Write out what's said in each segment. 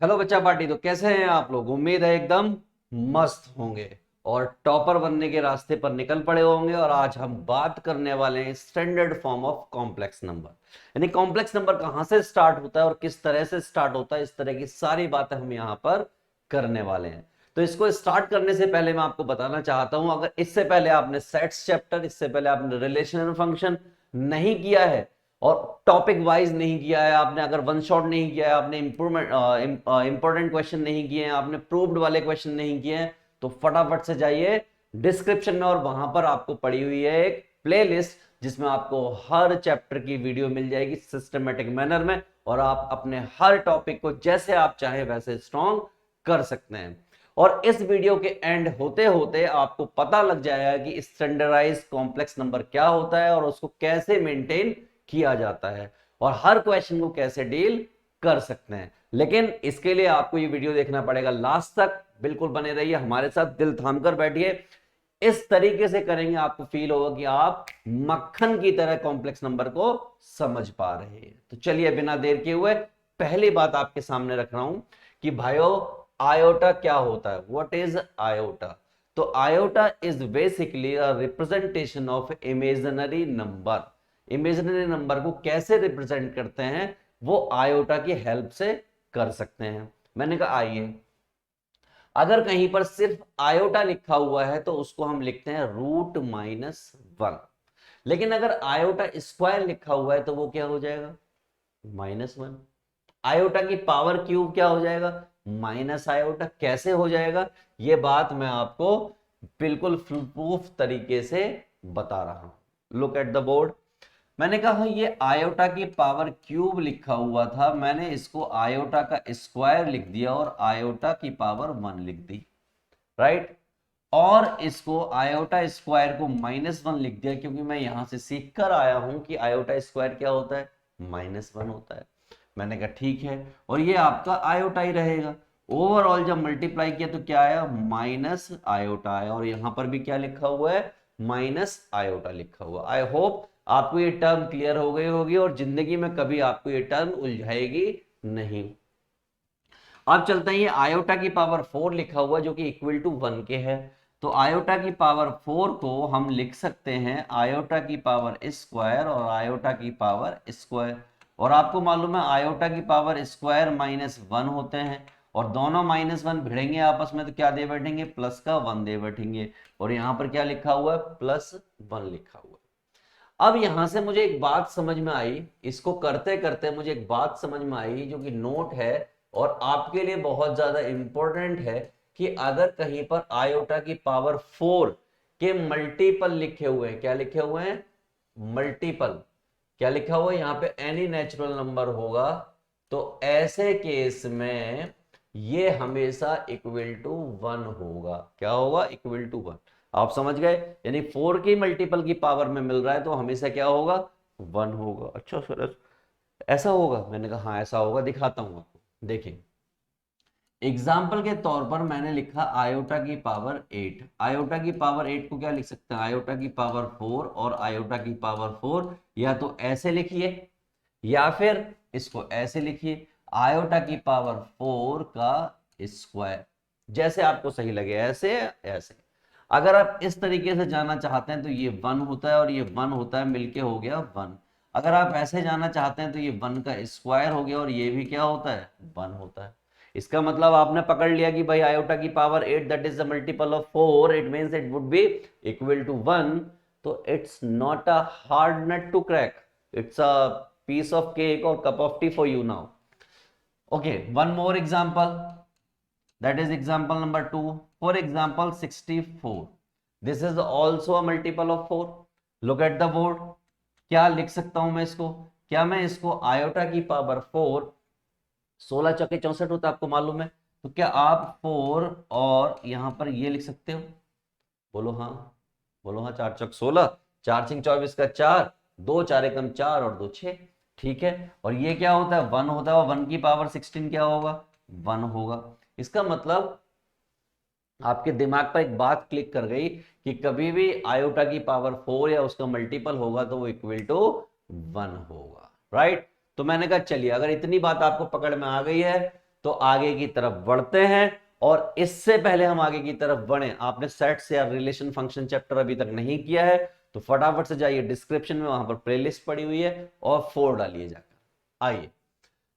Hello बच्चा party. तो कैसे हैं आप लोग? उम्मीद है एकदम मस्त होंगे और टॉपर बनने के रास्ते पर निकल पड़े होंगे। और आज हम बात करने वाले हैं standard form of complex number, यानी कॉम्प्लेक्स नंबर कहां से स्टार्ट होता है और किस तरह से स्टार्ट होता है। इस तरह की सारी बातें हम यहां पर करने वाले हैं। तो इसको स्टार्ट करने से पहले मैं आपको बताना चाहता हूं, अगर इससे पहले आपने सेट्स चैप्टर, इससे पहले आपने रिलेशनल फंक्शन नहीं किया है और टॉपिक वाइज नहीं किया है, आपने अगर वन शॉट नहीं किया है, आपने इंपॉर्टेंट क्वेश्चन नहीं किए हैं, आपने प्रूव्ड वाले क्वेश्चन नहीं किए हैं, तो फटाफट से जाइए डिस्क्रिप्शन में और वहां पर आपको पड़ी हुई है एक प्लेलिस्ट जिसमें आपको हर चैप्टर की वीडियो मिल जाएगी सिस्टमेटिक मैनर में, और आप अपने हर टॉपिक को जैसे आप चाहे वैसे स्ट्रॉन्ग कर सकते हैं। और इस वीडियो के एंड होते होते आपको पता लग जाएगा कि स्टैंडर्डाइज कॉम्प्लेक्स नंबर क्या होता है और उसको कैसे मेंटेन किया जाता है और हर क्वेश्चन को कैसे डील कर सकते हैं। लेकिन इसके लिए आपको ये वीडियो देखना पड़ेगा लास्ट तक। बिल्कुल बने रहिए हमारे साथ, दिल थाम कर बैठिए। इस तरीके से करेंगे आपको फील होगा कि आप मक्खन की तरह कॉम्प्लेक्स नंबर को समझ पा रहे हैं। तो चलिए बिना देर किए हुए पहली बात आपके सामने रख रहा हूं कि भाइयों, आयोटा क्या होता है? What is iota? तो iota is basically a representation of imaginary number. Imaginary number को कैसे रिप्रेजेंट करते हैं वो आयोटा की हेल्प से कर सकते हैं। मैंने कहा आइए, अगर कहीं पर सिर्फ आयोटा लिखा हुआ है तो उसको हम लिखते हैं √-1। लेकिन अगर आयोटा स्क्वायर लिखा हुआ है तो वो क्या हो जाएगा? -1। आयोटा की पावर क्यूब क्या हो जाएगा? Minus iota. कैसे हो जाएगा ये बात मैं आपको बिल्कुल प्रूफ तरीके से बता रहा हूं। Look at the board. मैंने कहा ये आयोटा की पावर क्यूब लिखा हुआ था, मैंने इसको आयोटा का स्क्वायर लिख दिया और आयोटा की पावर 1 लिख दी, राइट। और इसको आयोटा स्क्वायर को -1 लिख दिया क्योंकि मैं यहां से सीख कर आया हूं कि आयोटा स्क्वायर क्या होता है? -1 होता है। मैंने कहा ठीक है, और ये आपका आयोटा ही रहेगा। ओवरऑल जब मल्टीप्लाई किया तो क्या आया? माइनस आयोटा आया। और यहां पर भी क्या लिखा हुआ है? माइनस आयोटा लिखा हुआ। आई होप आपको ये टर्म क्लियर हो गई होगी और जिंदगी में कभी आपको ये टर्म उलझाएगी नहीं। अब चलते हैं, ये आयोटा की पावर 4 लिखा हुआ जो कि इक्वल टू 1 के है। तो आयोटा की पावर 4 को हम लिख सकते हैं आयोटा की पावर स्क्वायर और आयोटा की पावर स्क्वायर। और आपको मालूम है आयोटा की पावर स्क्वायर -1 होते हैं, और दोनों -1 भिड़ेंगे आपस में तो क्या दे बैठेंगे? प्लस का 1 दे बैठेंगे। और यहां पर क्या लिखा हुआ है? +1 लिखा हुआ है। अब यहां से मुझे एक बात समझ में आई, इसको करते करते मुझे एक बात समझ में आई जो कि नोट है और आपके लिए बहुत ज्यादा इंपॉर्टेंट है, कि अगर कहीं पर आयोटा की पावर 4 के मल्टीपल लिखे हुए हैं, क्या लिखे हुए हैं? मल्टीपल। क्या लिखा हुआ है यहाँ पे? एनी नेचुरल नंबर होगा, तो ऐसे केस में ये हमेशा इक्वल टू 1 होगा। क्या होगा? Equal to 1। आप समझ गए? यानी 4 की मल्टीपल की पावर में मिल रहा है तो हमेशा क्या होगा? 1 होगा। अच्छा सर, ऐसा होगा? मैंने कहा हाँ ऐसा होगा, दिखाता हूं आपको। देखिए एग्जाम्पल के तौर पर मैंने लिखा आयोटा की पावर 8। आयोटा की पावर 8 को क्या लिख सकते हैं? आयोटा की पावर 4 और आयोटा की पावर 4 या तो ऐसे लिखिए या फिर इसको ऐसे लिखिए, आयोटा की पावर 4 का स्क्वायर। जैसे आपको सही लगे, ऐसे ऐसे। अगर आप इस तरीके से जाना चाहते हैं तो ये 1 होता है और ये 1 होता है, मिलके हो गया 1। अगर आप ऐसे जाना चाहते हैं तो ये 1 का स्क्वायर हो गया और ये भी क्या होता है? 1 होता है। इसका मतलब आपने पकड़ लिया कि भाई आयोटा की power 8 that is the multiple of 4, it means it would be equal to 1। तो it's not a hard nut to crack, it's a piece of cake or cup of tea for you now. Okay, one more example, that is example number 2. For example 64, this is also a multiple of 4. Look at the board. क्या लिख सकता हूं मैं इसको? क्या मैं इसको iota की पावर 4, 16 × 4 = 64 होता है, आपको मालूम है। तो क्या आप 4 और यहां पर ये लिख सकते हो? बोलो हाँ। बोलो हाँ। 4 × 4 = 16, 4 × 24 का 4, 2 × 4 = 4 और 2 = 6। ठीक है। और ये क्या होता है? 1 होता है, और 1 की पावर 16 क्या होगा? 1 होगा। इसका मतलब आपके दिमाग पर एक बात क्लिक कर गई कि कभी भी आयोटा की पावर 4 या उसका मल्टीपल होगा तो वो इक्वल टू 1 होगा, राइट। तो मैंने कहा चलिए, अगर इतनी बात आपको पकड़ में आ गई है तो आगे की तरफ बढ़ते हैं। और इससे पहले हम आगे की तरफ बढ़े, आपने सेट्स या रिलेशन फंक्शन चैप्टर अभी तक नहीं किया है तो फटाफट से जाइए डिस्क्रिप्शन में, वहां पर प्लेलिस्ट पड़ी हुई है और 4 डालिए जाकर। आइए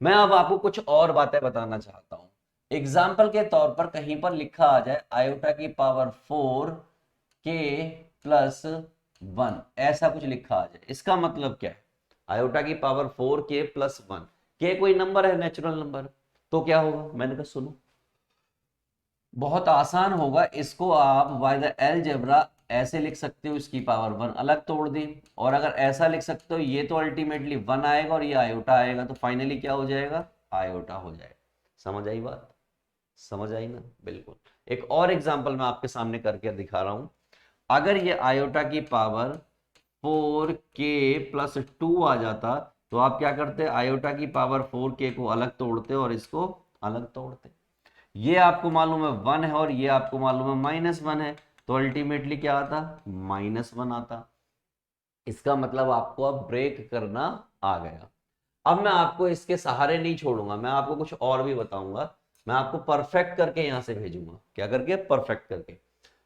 मैं अब आपको कुछ और बातें बताना चाहता हूं। एग्जाम्पल के तौर पर कहीं पर लिखा आ जाए आयोटा की पावर 4 के प्लस 1, ऐसा कुछ लिखा आ जाए, इसका मतलब क्या है? आयोटा की पावर 4 के प्लस 1, के कोई नंबर है, नेचुरल नंबर, तो क्या होगा? मैंने कहा सुनो, बहुत आसान होगा, इसको आप बाय द अलजेब्रा ऐसे लिख सकते हो, इसकी पावर 1 अलग तोड़ दी, और अगर ऐसा लिख सकते हो ये तो अल्टीमेटली 1 आएगा और ये आयोटा आएगा, तो फाइनली क्या हो जाएगा? आयोटा हो जाएगा। समझ आई बात? समझ आई ना? बिल्कुल। एक और एग्जांपल मैं आपके सामने करके दिखा रहा हूं। अगर ये आयोटा की पावर 4k प्लस 2 आ जाता तो आप क्या करते? आयोटा की पावर 4k को अलग तोड़ते और इसको अलग तोड़ते। ये आपको मालूम है 1 है और ये आपको मालूम है -1 है, तो अल्टीमेटली क्या आता? -1 आता। इसका मतलब आपको अब ब्रेक करना आ गया। अब मैं आपको इसके सहारे नहीं छोड़ूंगा, मैं आपको कुछ और भी बताऊंगा। मैं आपको परफेक्ट करके यहां से भेजूंगा। क्या करके? परफेक्ट करके।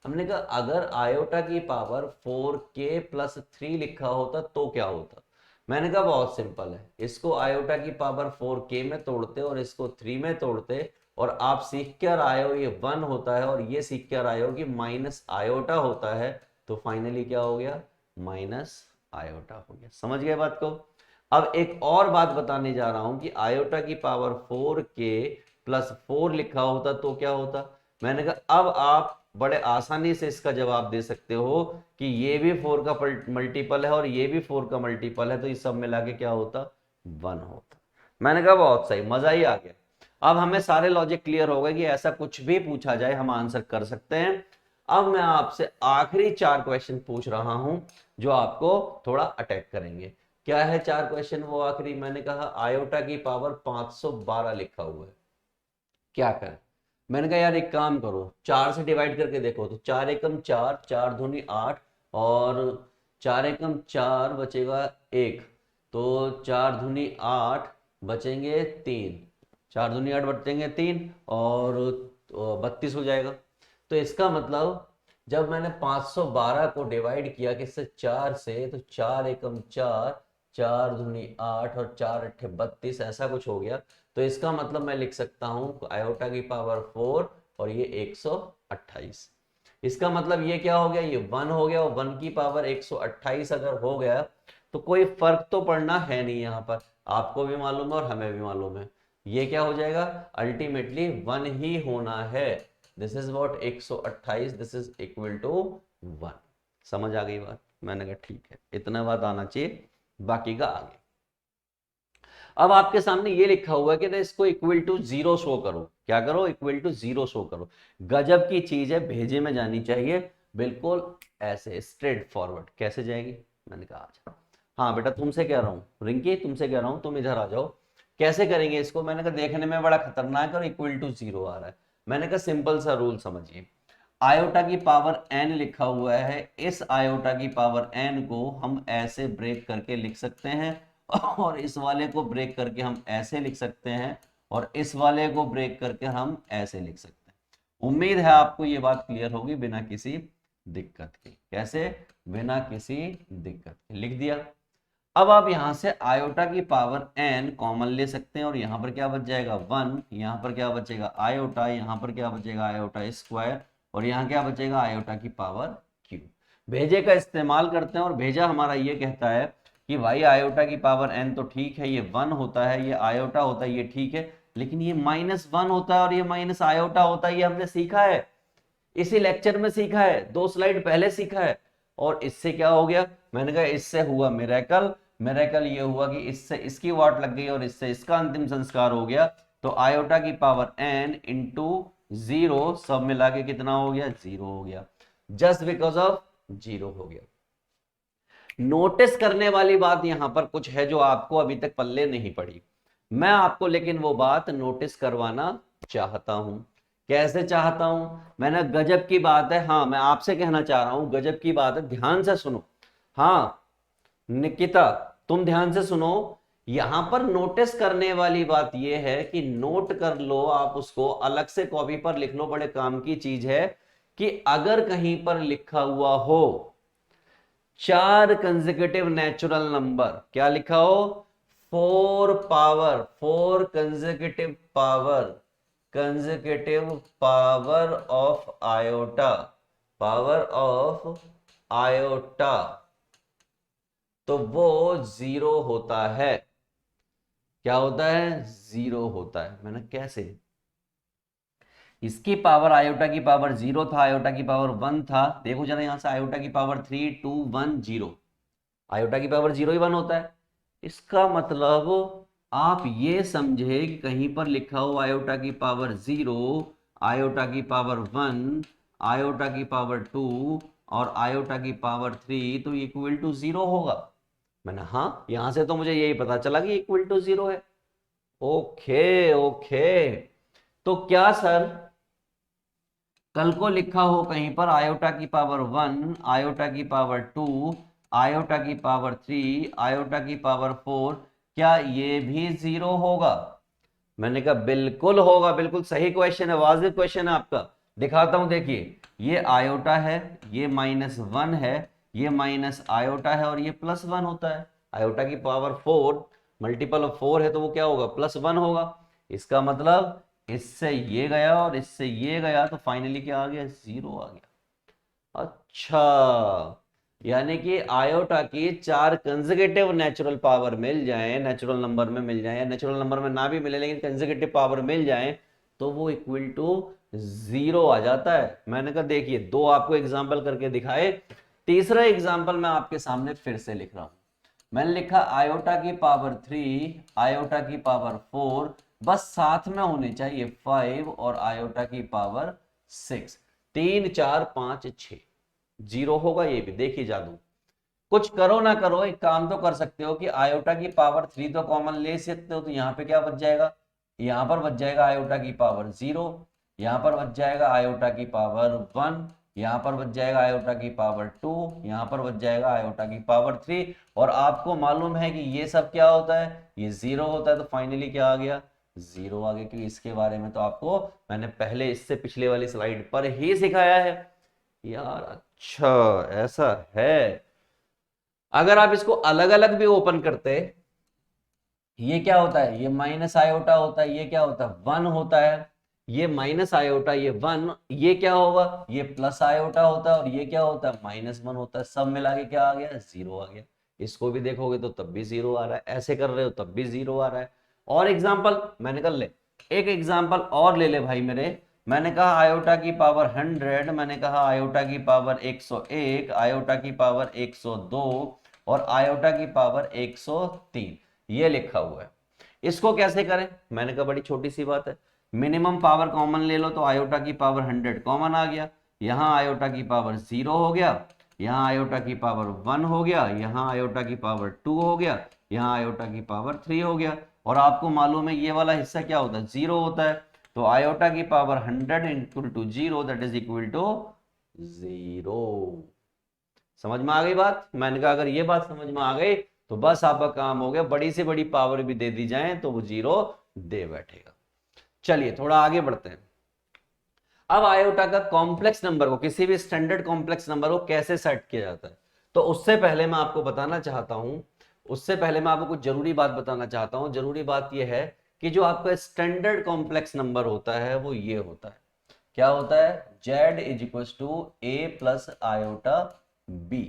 हमने कहा अगर आयोटा की पावर 4k प्लस 3 लिखा होता तो क्या होता? मैंने कहा बहुत सिंपल है, इसको आयोटा की पावर 4k में तोड़ते और इसको 3 में तोड़ते, और आप सीख कर आए हो ये 1 होता है और ये सीख कर आए हो कि माइनस आयोटा होता है, तो फाइनली क्या हो गया? माइनस आयोटा हो गया। समझ गए बात को? अब एक और बात बताने जा रहा हूं कि आयोटा की पावर 4k प्लस 4 लिखा होता तो क्या होता? मैंने कहा अब आप बड़े आसानी से इसका जवाब दे सकते हो कि ये भी 4 का मल्टीपल है और ये भी 4 का मल्टीपल है, तो इस सब मिला के क्या होता? 1 होता। मैंने कहा बहुत सही, मजा ही आ गया। अब हमें सारे लॉजिक क्लियर हो गए कि ऐसा कुछ भी पूछा जाए हम आंसर कर सकते हैं। अब मैं आपसे आखिरी 4 क्वेश्चन पूछ रहा हूं जो आपको थोड़ा अटैक करेंगे। क्या है 4 क्वेश्चन वो आखिरी? मैंने कहा आयोटा की पावर 512 लिखा हुआ है, क्या करें? मैंने कहा यार एक काम करो, 4 से डिवाइड करके देखो, तो 4 एकम 4, 4 दूनी 8, और 4 एकम 4 बचेगा 1, तो 4 दूनी 8 बचेंगे 3, 4 दूनी 8 बचेंगे 3, और 32 हो जाएगा। तो इसका मतलब जब मैंने 512 को डिवाइड किया किससे? 4 से, तो 4 एकम 4, 4 दूनी 8 और 4 अट्ठे 32, ऐसा कुछ हो गया। तो इसका मतलब मैं लिख सकता हूं आयोटा की पावर 4 और ये 128। इसका मतलब ये क्या हो गया? ये 1 हो गया, और 1 की पावर 128 अगर हो गया तो कोई फर्क तो पड़ना है नहीं, यहां पर आपको भी मालूम है और हमें भी मालूम है, ये क्या हो जाएगा? अल्टीमेटली 1 ही होना है। This is what 128, this is equal to 1। समझ आ गई बात? मैंने कहा ठीक है, इतना बात आना चाहिए, बाकी का आगे। अब आपके सामने ये लिखा हुआ है कि इसको इक्वल टू 0 शो करो। क्या करो? इक्वल टू 0 शो करो। गजब की चीज है, भेजे में जानी चाहिए, बिल्कुल ऐसे स्ट्रेट फॉरवर्ड। कैसे जाएगी? मैंने कहा आजा। हाँ बेटा तुमसे कह रहा हूँ, रिंकी तुमसे कह रहा हूँ, तुम इधर आ जाओ। कैसे करेंगे इसको? मैंने कहा देखने में बड़ा खतरनाक और इक्वल टू 0 आ रहा है। मैंने कहा सिंपल सा रूल समझिए, आयोटा की पावर n लिखा हुआ है, इस आयोटा की पावर n को हम ऐसे ब्रेक करके लिख सकते हैं, और इस वाले को ब्रेक करके हम ऐसे लिख सकते हैं, और इस वाले को ब्रेक करके हम ऐसे लिख सकते हैं। उम्मीद है आपको ये बात क्लियर होगी बिना किसी दिक्कत के। कैसे? बिना किसी दिक्कत के लिख दिया। अब आप यहां से आयोटा की पावर n कॉमन ले सकते हैं, और यहां पर क्या बच जाएगा? 1, यहां पर क्या बचेगा? आयोटा, यहां पर क्या बचेगा? आयोटा स्क्वायर, और यहां क्या बचेगा? आयोटा की पावर क्यूब। भेजे का इस्तेमाल करते हैं, और भेजा हमारा ये कहता है कि भाई आयोटा की पावर n तो ठीक है, ये 1 होता है, ये आयोटा होता है, ये ठीक है, लेकिन ये -1 होता है और ये माइनस आयोटा होता है, ये हमने सीखा है, इसी लेक्चर में सीखा है, 2 स्लाइड पहले सीखा है। और इससे क्या हो गया? मैंने कहा इससे हुआ मिरेकल। मिरेकल ये हुआ कि इससे इसकी वाट लग गई और इससे इसका अंतिम संस्कार हो गया। तो आयोटा की पावर n इंटू 0 सब मिला के कितना हो गया? 0 हो गया, जस्ट बिकॉज ऑफ 0 हो गया। नोटिस करने वाली बात यहां पर कुछ है जो आपको अभी तक पल्ले नहीं पड़ी, मैं आपको लेकिन वो बात नोटिस करवाना चाहता हूं। कैसे चाहता हूं? मैंने गजब की बात है, हाँ मैं आपसे कहना चाह रहा हूं गजब की बात है, ध्यान से सुनो। हाँ निकिता तुम ध्यान से सुनो, यहां पर नोटिस करने वाली बात यह है कि नोट कर लो, आप उसको अलग से कॉपी पर लिख लो, बड़े काम की चीज है कि अगर कहीं पर लिखा हुआ हो 4 कंसेक्यूटिव नेचुरल नंबर, क्या लिखा हो 4 कंसेक्यूटिव पावर ऑफ आयोटा, तो वो 0 होता है। क्या होता है? 0 होता है। मैंने कैसे, इसकी पावर आयोटा की पावर 0 था, आयोटा की पावर 1 था, देखो जरा यहां से आयोटा की पावर 3 2 1 0, आयोटा की पावर 0 ही 1 होता है। इसका मतलब आप ये समझे कि कहीं पर लिखा हो आयोटा की पावर 0, आयोटा की पावर 1, आयोटा की पावर 2 और आयोटा की पावर 3, तो इक्वल टू 0 होगा। मैंने हाँ, यहां से तो मुझे यही पता चला कि इक्वल टू 0 है। ओके ओके, तो क्या सर कल को लिखा हो कहीं पर आयोटा की पावर 1, आयोटा की पावर 2, आयोटा की पावर 3, आयोटा की पावर 4, क्या ये भी 0 होगा? मैंने कहा बिल्कुल होगा, बिल्कुल सही क्वेश्चन है, वाजिब क्वेश्चन है आपका। दिखाता हूं, देखिए ये आयोटा है, ये -1 है, ये माइनस आयोटा है और ये +1 होता है। आयोटा की पावर 4 मल्टीपल ऑफ 4 है तो वो क्या होगा? +1 होगा। इसका मतलब इससे ये गया और इससे ये गया तो फाइनली क्या आ गया? 0 आ गया। अच्छा, यानी कि आयोटा की 4 कंसेक्यूटिव नेचुरल पावर मिल जाए, नेचुरल नंबर में मिल जाए या नेचुरल नंबर में ना भी मिले लेकिन कंसेक्यूटिव पावर मिल जाए तो वो इक्वल टू 0 आ जाता है। मैंने कहा देखिए, 2 आपको एग्जांपल करके दिखाए, तीसरा एग्जांपल मैं आपके सामने फिर से लिख रहा हूं। मैंने लिखा आयोटा की पावर 3, आयोटा की पावर 4, बस साथ में होने चाहिए 5 और आयोटा की पावर 6, 3 4 5 6, 0 होगा ये भी। देखिए जादू, कुछ करो ना करो एक काम तो कर सकते हो कि आयोटा की पावर 3 तो कॉमन ले सकते हो, तो यहां पे क्या बच जाएगा? यहां पर बच जाएगा आयोटा की पावर 0, यहां पर बच जाएगा आयोटा की पावर 1, यहां पर बच जाएगा आयोटा की पावर 2, यहां पर बच जाएगा आयोटा की पावर 3, और आपको मालूम है कि ये सब क्या होता है? ये 0 होता है, तो फाइनली क्या आ गया? 0 आ गया। क्योंकि इसके बारे में तो आपको मैंने पहले इससे पिछले वाली स्लाइड पर ही सिखाया है यार। अच्छा ऐसा है। अगर आप इसको अलग अलग भी ओपन करते, ये क्या होता है? ये माइनस आयोटा होता है, ये क्या होता है? 1 होता है। ये माइनस आयोटा, ये 1, ये क्या होगा? ये प्लस आयोटा होता है, और ये क्या होता है? -1 होता है। सब मिला के क्या आ गया? 0 आ गया। इसको भी देखोगे तो तब भी 0 आ रहा है, ऐसे कर रहे हो तब भी 0 आ रहा है। और एग्जाम्पल मैंने कर ले, एक एग्जाम्पल और ले ले भाई मेरे। मैंने कहा आयोटा की पावर 100, मैंने कहा आयोटा की पावर 101, आयोटा की पावर 102 और आयोटा की पावर 103, ये लिखा हुआ है। इसको कैसे करें? मैंने कहा बड़ी छोटी सी बात है, मिनिमम पावर कॉमन ले लो, तो आयोटा की पावर 100 कॉमन आ गया, यहां आयोटा की पावर 0 हो गया, यहां आयोटा की पावर 1 हो गया, यहां आयोटा की पावर 2 हो गया, यहां आयोटा की पावर 3 हो गया। और आपको मालूम है ये वाला हिस्सा क्या होता है? 0 होता है। तो आयोटा की power 100 equal to 0, that is equal to 0। समझ में आ गई बात? मैंने कहा अगर ये बात समझ में आ गई तो बस आपका काम हो गया, बड़ी से बड़ी पावर भी दे दी जाए तो वो 0 दे बैठेगा। चलिए थोड़ा आगे बढ़ते हैं। अब आयोटा का कॉम्प्लेक्स नंबर को, किसी भी स्टैंडर्ड कॉम्प्लेक्स नंबर को कैसे सेट किया जाता है, तो उससे पहले मैं आपको बताना चाहता हूं, उससे पहले मैं आपको कुछ जरूरी बात बताना चाहता हूं। जरूरी बात यह है कि जो आपका स्टैंडर्ड कॉम्प्लेक्स नंबर होता है वो ये होता है। क्या होता है? z is equal to a plus iota b,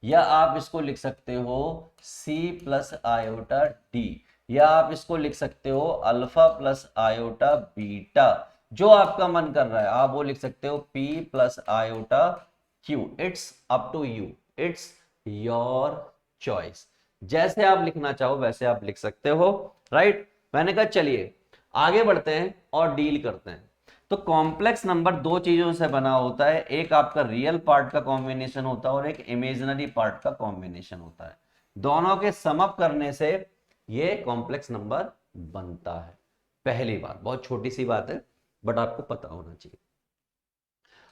या आप इसको लिख सकते हो c प्लस आयोटा d, या आप इसको लिख सकते हो अल्फा प्लस आयोटा बीटा। जो आपका मन कर रहा है आप वो लिख सकते हो p plus iota q। It's up to you, it's your choice. जैसे आप लिखना चाहो वैसे आप लिख सकते हो, राइट। मैंने कहा चलिए आगे बढ़ते हैं और डील करते हैं। तो कॉम्प्लेक्स नंबर दो चीजों से बना होता है, एक आपका रियल पार्ट का कॉम्बिनेशन होता है और एक इमेजिनरी पार्ट का कॉम्बिनेशन होता है। दोनों के सम अप करने से ये कॉम्प्लेक्स नंबर बनता है। पहली बात, बहुत छोटी सी बात है बट आपको पता होना चाहिए।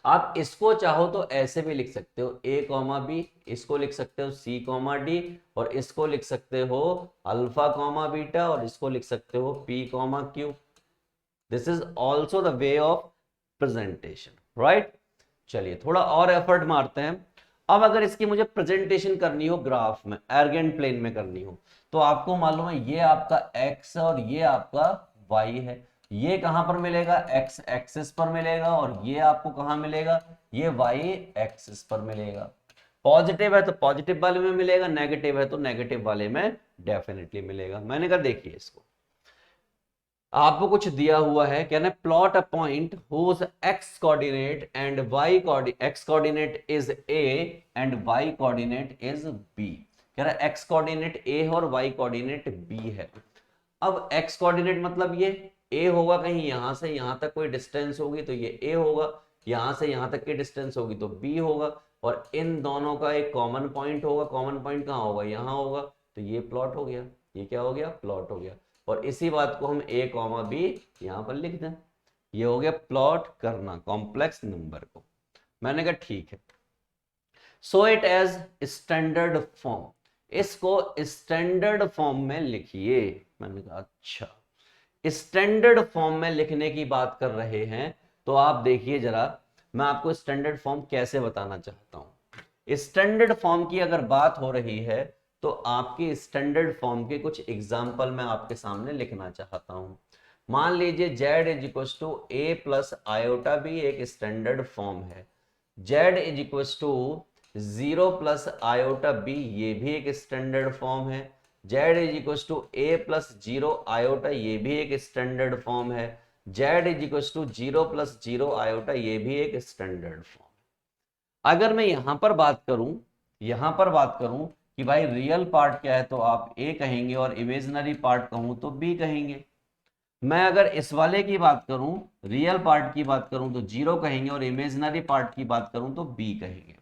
आप इसको चाहो तो ऐसे भी लिख सकते हो a कॉमा बी, इसको लिख सकते हो c कॉमा डी, और इसको लिख सकते हो अल्फा कॉमा बीटा, और इसको लिख सकते हो p comma Q. This is also the way of presentation, right. चलिए थोड़ा और एफर्ट मारते हैं। अब अगर इसकी मुझे प्रेजेंटेशन करनी हो ग्राफ में, एर्गेंट प्लेन में करनी हो, तो आपको मालूम है ये आपका x है और ये आपका y है। ये कहां पर मिलेगा? x एक्सिस पर मिलेगा, और ये आपको कहां मिलेगा? ये y एक्सिस पर मिलेगा। पॉजिटिव है तो पॉजिटिव वाले में मिलेगा, नेगेटिव है तो नेगेटिव वाले में डेफिनेटली मिलेगा। मैंने कहा देखिए इसको, आपको कुछ दिया हुआ है, कहना plot a point whose x coordinate and y coordinate, x coordinate is a and y coordinate is b. कह रहा है एक्स कोऑर्डिनेट ए है और वाई कोऑर्डिनेट बी है। अब एक्स कोऑर्डिनेट मतलब ये ए होगा, कहीं यहां से यहां तक कोई डिस्टेंस होगी तो ये ए होगा, यहां से यहां तक की डिस्टेंस होगी तो बी होगा, और इन दोनों का एक कॉमन पॉइंट होगा। कॉमन पॉइंट कहां होगा? यहां होगा, तो ये प्लॉट हो गया। ये क्या हो गया? प्लॉट हो गया। और इसी बात को हम a कॉमा बी यहां पर लिख दें। ये हो गया प्लॉट करना कॉम्प्लेक्स नंबर को। मैंने कहा ठीक है। So it as standard form, इसको स्टैंडर्ड फॉर्म में लिखिए। मैंने कहा अच्छा, स्टैंडर्ड फॉर्म में लिखने की बात कर रहे हैं, तो आप देखिए जरा, मैं आपको स्टैंडर्ड फॉर्म कैसे बताना चाहता हूं। स्टैंडर्ड फॉर्म की अगर बात हो रही है तो आपके स्टैंडर्ड फॉर्म के कुछ एग्जाम्पल मैं आपके सामने लिखना चाहता हूं। मान लीजिए z is equal to a plus iota b एक स्टैंडर्ड फॉर्म है। z is equal to 0 plus iota b, ये भी एक स्टैंडर्ड फॉर्म है। z is equal to a plus 0 iota, ये भी एक स्टैंडर्ड फॉर्म है। z is equal to 0 plus 0 iota, ये भी एक स्टैंडर्ड फॉर्म। अगर मैं यहां पर बात करूं कि भाई रियल पार्ट क्या है, तो आप ए कहेंगे, और इमेजिनरी पार्ट कहूं तो बी कहेंगे। मैं अगर इस वाले की बात करूं, रियल पार्ट की बात करूं तो 0 कहेंगे, और इमेजिनरी पार्ट की बात करूं तो बी कहेंगे।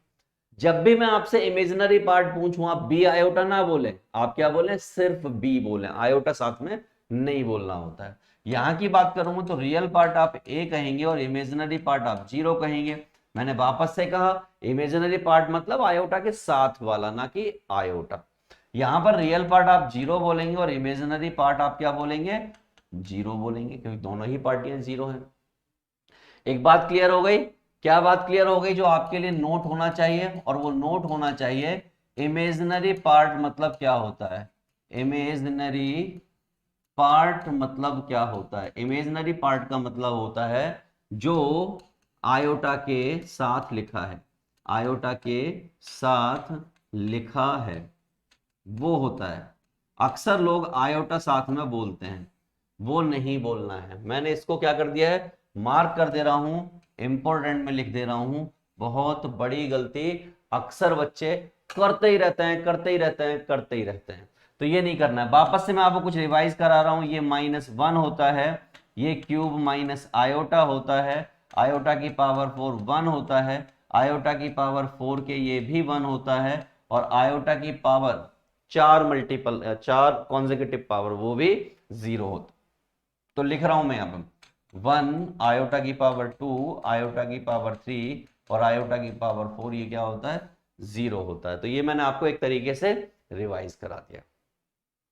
जब भी मैं आपसे इमेजिनरी पार्ट पूछूं, आप बी आयोटा ना बोले, आप क्या बोले? सिर्फ बी बोले, आयोटा साथ में नहीं बोलना होता है। यहां की बात करूंगा तो रियल पार्ट आप ए कहेंगे और इमेजिनरी पार्ट आप 0 कहेंगे। मैंने वापस से कहा, इमेजिनरी पार्ट मतलब आयोटा के साथ वाला, ना कि आयोटा। यहां पर रियल पार्ट आप 0 बोलेंगे और इमेजिनरी पार्ट आप क्या बोलेंगे? 0 बोलेंगे, क्योंकि दोनों ही पार्टियां 0 हैं। एक बात क्लियर हो गई? क्या बात क्लियर हो गई जो आपके लिए नोट होना चाहिए? और वो नोट होना चाहिए, इमेजिनरी पार्ट मतलब क्या होता है? इमेजिनरी पार्ट मतलब क्या होता है? इमेजिनरी पार्ट का मतलब होता है जो आयोटा के साथ लिखा है, आयोटा के साथ लिखा है वो होता है। अक्सर लोग आयोटा साथ में बोलते हैं, वो नहीं बोलना है। मैंने इसको क्या कर दिया है? मार्क कर दे रहा हूं, इंपॉर्टेंट में लिख दे रहा हूं। बहुत बड़ी गलती अक्सर बच्चे करते ही रहते हैं, करते ही रहते हैं, करते ही रहते हैं। तो ये नहीं करना है। वापस से मैं आपको कुछ रिवाइज करा रहा हूं। ये -1 होता है, ये क्यूब माइनस आयोटा होता है, आयोटा की पावर 4 1 होता है, आयोटा की पावर 4 के ये भी 1 होता है, और आयोटा की पावर 4 कॉन्सेक्यूटिव पावर वो भी 0 होता। तो लिख रहा हूं मैं यहाँ पर 1 आयोटा की पावर 2 आयोटा की पावर 3 और आयोटा की पावर 4, ये क्या होता है? 0 होता है। तो ये मैंने आपको एक तरीके से रिवाइज करा दिया।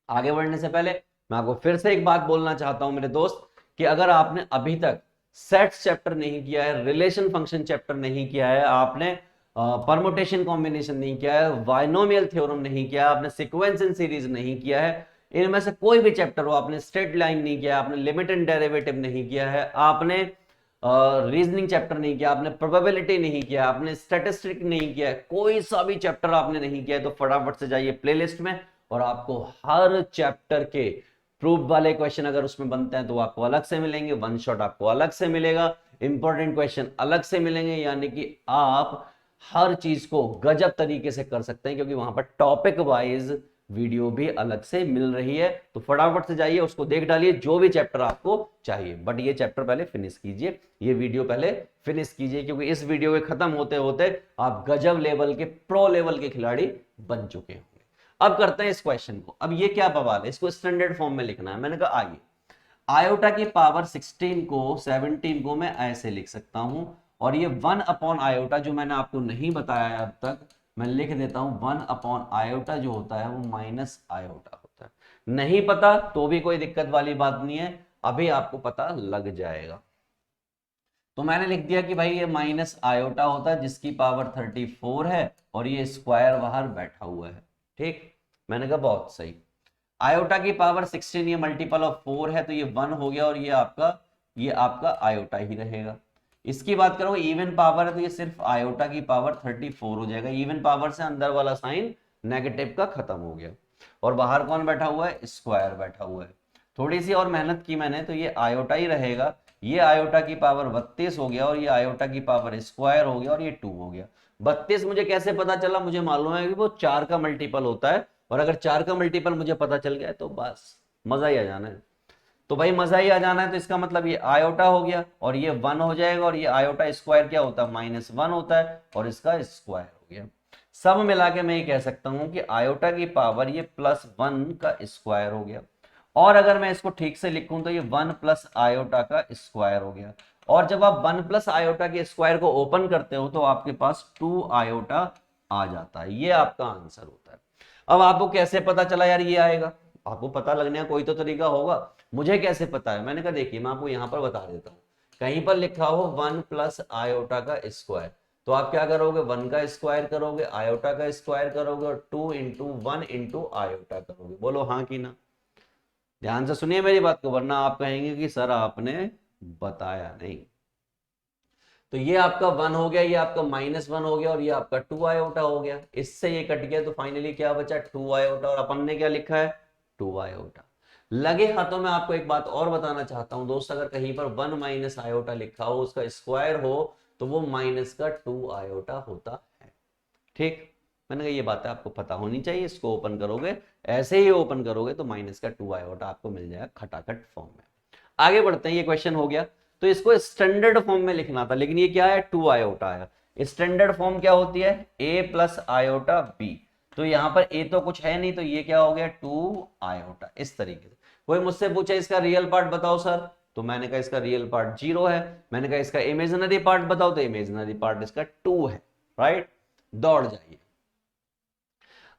आगे बढ़ने से पहले मैं आपको फिर से एक बात बोलना चाहता हूं मेरे दोस्त, कि अगर आपने अभी तक सेट्स चैप्टर नहीं किया है, रिलेशन फंक्शन चैप्टर नहीं किया है, आपने परमुटेशन कॉम्बिनेशन नहीं किया है, बाइनोमियल थ्योरम नहीं किया है, आपने सीक्वेंस इन सीरीज नहीं किया है, इनमें से कोई भी चैप्टर हो, आपने स्ट्रेट लाइन नहीं किया, आपने लिमिट एंड डेरिवेटिव नहीं किया है, आपने रीजनिंग चैप्टर नहीं किया, आपने प्रोबेबिलिटी नहीं किया, आपने स्टैटिस्टिक नहीं किया, कोई सा भी चैप्टर आपने नहीं किया है, तो फटाफट से जाइए प्लेलिस्ट में, और आपको हर चैप्टर के प्रूफ वाले क्वेश्चन अगर उसमें बनते हैं तो आपको अलग से मिलेंगे, वन शॉट आपको अलग से मिलेगा, इंपॉर्टेंट क्वेश्चन अलग से मिलेंगे। यानी कि आप हर चीज को गजब तरीके से कर सकते हैं, क्योंकि वहां पर टॉपिक वाइज वीडियो भी अलग से मिल रही है। तो फटाफट से जाइए, उसको देख डालिए, जो भी चैप्टर आपको चाहिए। बट ये चैप्टर पहले फिनिश कीजिए, ये वीडियो पहले फिनिश कीजिए, क्योंकि इस वीडियो के खत्म होते होते आप गजब लेवल के, प्रो लेवल के खिलाड़ी बन चुके होंगे। अब करते हैं इस क्वेश्चन को। अब ये क्या बवाल है, इसको स्टैंडर्ड फॉर्म में लिखना है। मैंने कहा आइए, आयोटा की पावर 16 को 17 को मैं ऐसे लिख सकता हूं, और ये 1 अपॉन आयोटा जो मैंने आपको नहीं बताया अब तक, मैं लिख देता हूं 1 अपॉन आयोटा जो होता है वो माइनस आयोटा होता है। नहीं पता तो भी कोई दिक्कत वाली बात नहीं है, अभी आपको पता लग जाएगा। तो मैंने लिख दिया कि भाई ये माइनस आयोटा होता है जिसकी पावर 34 है और ये स्क्वायर बाहर बैठा हुआ है। ठीक, मैंने कहा बहुत सही। आयोटा की पावर 16 ये मल्टीपल ऑफ 4 है तो ये 1 हो गया और ये आपका आयोटा ही रहेगा। इसकी बात करो इवन पावर है तो ये सिर्फ आयोटा की पावर 34 हो जाएगा। इवन पावर से अंदर वाला साइन नेगेटिव का खत्म हो गया और बाहर कौन बैठा हुआ है, स्क्वायर बैठा हुआ है। थोड़ी सी और मेहनत की मैंने तो ये आयोटा ही रहेगा। ये आयोटा की पावर 32 हो गया और ये आयोटा की पावर स्क्वायर हो गया और ये 2 हो गया। 32 मुझे कैसे पता चला, मुझे मालूम है कि वो 4 का मल्टीपल होता है और अगर 4 का मल्टीपल मुझे पता चल गया तो बस मजा ही आ जाना है। तो भाई मजा ही आ जाना है तो इसका मतलब ये आयोटा हो गया और ये 1 हो जाएगा और ये आयोटा स्क्वायर क्या होता है, -1 होता है और इसका स्क्वायर हो गया। सब मिला के मैं ये कह सकता हूं कि आयोटा की पावर ये +1 का स्क्वायर हो गया। और अगर मैं इसको ठीक से लिखूं तो ये 1 प्लस आयोटा का स्क्वायर हो गया। और जब आप 1 प्लस आयोटा के स्क्वायर को ओपन करते हो तो आपके पास 2 आयोटा आ जाता है। ये आपका आंसर होता है। अब आपको कैसे पता चला यार ये आएगा, आपको पता लगने का कोई तो तरीका होगा। मुझे कैसे पता है, मैंने कहा देखिए मैं आपको यहां पर बता देता हूं। कहीं पर लिखा हो 1 प्लस आयोटा का स्क्वायर तो आप क्या करोगे, 1 का स्क्वायर करोगे, आयोटा का स्क्वायर करोगे और 2 इंटू 1 इंटू आयोटा करोगे। बोलो हाँ कि ना। ध्यान से सुनिए मेरी बात को वरना आप कहेंगे कि सर आपने बताया नहीं। तो ये आपका 1 हो गया, ये आपका -1 हो गया और ये आपका 2 आयोटा हो गया। इससे ये कट गया तो फाइनली क्या बचा, 2 आयोटा। और अपन ने क्या लिखा है, 2 आयोटा। लगे हाथों में आपको एक बात और बताना चाहता हूं दोस्त, अगर कहीं पर 1 माइनस आयोटा लिखा हो उसका स्क्वायर हो तो वो माइनस का 2 आयोटा होता है। ठीक, मैंने कहा ये बात है आपको पता होनी चाहिए। इसको ओपन करोगे, ऐसे ही ओपन करोगे तो माइनस का 2 आयोटा आपको मिल जाएगा खटाखट फॉर्म में। आगे बढ़ते हैं, ये क्वेश्चन हो गया। तो इसको स्टैंडर्ड फॉर्म में लिखना था लेकिन ये क्या है, 2 आयोटा है। स्टैंडर्ड फॉर्म क्या होती है, a प्लस आयोटा b। तो यहां पर a तो कुछ है नहीं तो ये क्या हो गया, 2 आयोटा। इस तरीके से कोई मुझसे पूछे इसका रियल पार्ट बताओ सर, तो मैंने कहा इसका रियल पार्ट 0 है। मैंने कहा इसका इमेजिनरी पार्ट बताओ तो इमेजिनरी पार्ट इसका 2 है। राइट, दौड़ जाइए।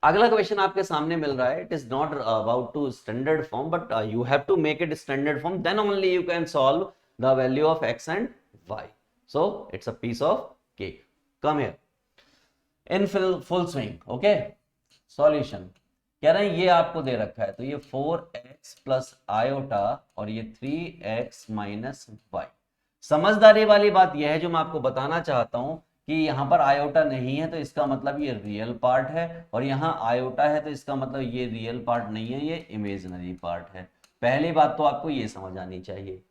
अगला क्वेश्चन आपके सामने मिल रहा है, it is not about to standard form but you have to make it standard form, then only you can solve the value of x and y। So it's a piece of cake. Come here in full swing. Okay, solution कह रहे हैं ये आपको दे रखा है तो ये 4x plus iota और ये 3x माइनस वाई। समझदारी वाली बात यह है जो मैं आपको बताना चाहता हूं कि यहां पर आयोटा नहीं है तो इसका मतलब ये रियल पार्ट है और यहां आयोटा है तो इसका मतलब ये रियल पार्ट नहीं है, ये इमेजिनरी पार्ट है। पहली बात तो आपको ये समझ आनी चाहिए।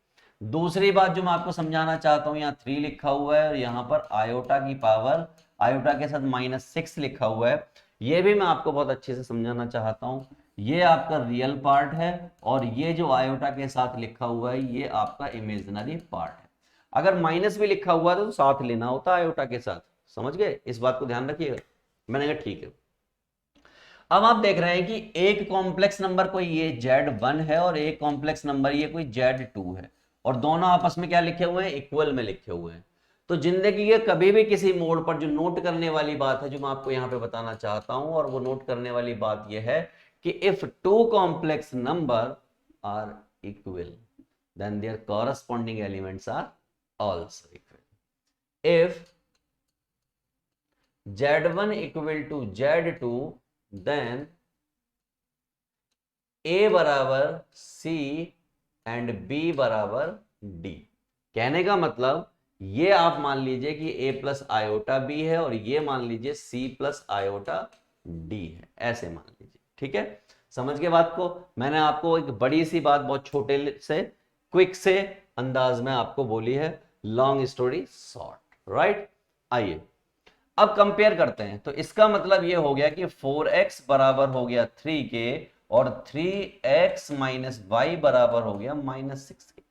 दूसरी बात जो मैं आपको समझाना चाहता हूं, यहाँ 3 लिखा हुआ है और यहाँ पर आयोटा की पावर आयोटा के साथ -6 लिखा हुआ है। ये भी मैं आपको बहुत अच्छे से समझाना चाहता हूं। ये आपका रियल पार्ट है और ये जो आयोटा के साथ लिखा हुआ है ये आपका इमेजिनरी पार्ट है। अगर माइनस भी लिखा हुआ था तो साथ लेना होता आयोटा के साथ। समझ गए, इस बात को ध्यान रखिएगा। मैंने कहा ठीक है। अब आप देख रहे हैं कि एक कॉम्प्लेक्स नंबर कोई ये Z1 है और एक कॉम्प्लेक्स नंबर ये कोई Z2 है और दोनों आपस में क्या लिखे हुए हैं, इक्वल में लिखे हुए हैं। तो जिंदगी के कभी भी किसी मोड़ पर जो नोट करने वाली बात है जो मैं आपको यहां पे बताना चाहता हूं, और वो नोट करने वाली बात यह है कि if 2 complex number are equal then their corresponding elements are also equal. If Z1 equal to Z2 then A बराबर C एंड B बराबर D। कहने का मतलब ये आप मान लीजिए कि A प्लस आयोटा B है और ये मान लीजिए C प्लस आयोटा D है, ऐसे मान लीजिए। ठीक है, समझ के बात को। मैंने आपको एक बड़ी सी बात बहुत छोटे से क्विक से अंदाज में आपको बोली है, लॉन्ग स्टोरी शॉर्ट। राइट, आइए अब कंपेयर करते हैं। तो इसका मतलब ये हो गया कि 4x बराबर हो गया 3 के और 3x माइनस वाई बराबर हो गया -6 के।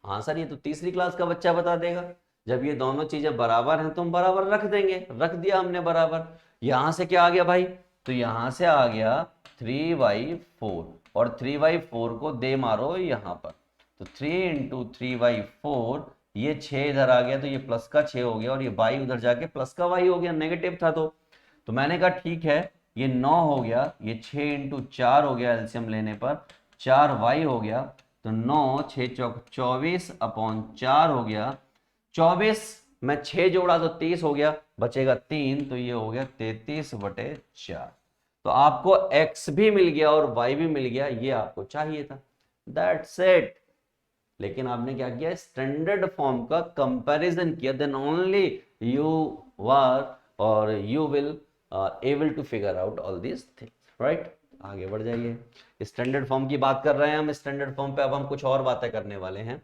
हाँ सर ये तो तीसरी क्लास का बच्चा बता देगा। जब ये दोनों चीजें बराबर हैं तो हम बराबर रख देंगे, रख दिया हमने बराबर। यहां से क्या आ गया भाई, तो यहां से आ गया 3y4 और 3y4 को दे मारो यहां पर, तो 3 × 3y4 ये 6 इधर आ गया तो ये प्लस का 6 हो गया, और ये y उधर जाके प्लस का y हो गया, नेगेटिव था तो मैंने कहा ठीक है, ये 9 हो गया, ये 6 इंटू 4 हो गया, एलसीएम लेने पर 4y हो गया, तो 9 6 चौक 24 अपॉन 4 हो गया, 24 में 6 जोड़ा तो 30 हो गया, बचेगा 3, तो ये हो गया 33/4। तो आपको x भी मिल गया और y भी मिल गया, ये आपको चाहिए था, दैट्स इट। लेकिन आपने क्या किया, स्टैंडर्ड फॉर्म का कंपैरिजन किया, देन ओनली यू वर और you will able to figure out all these things, right. आगे बढ़ जाइए, स्टैंडर्ड फॉर्म की बात कर रहे हैं हम, स्टैंडर्ड फॉर्म पे अब हम कुछ और बातें करने वाले हैं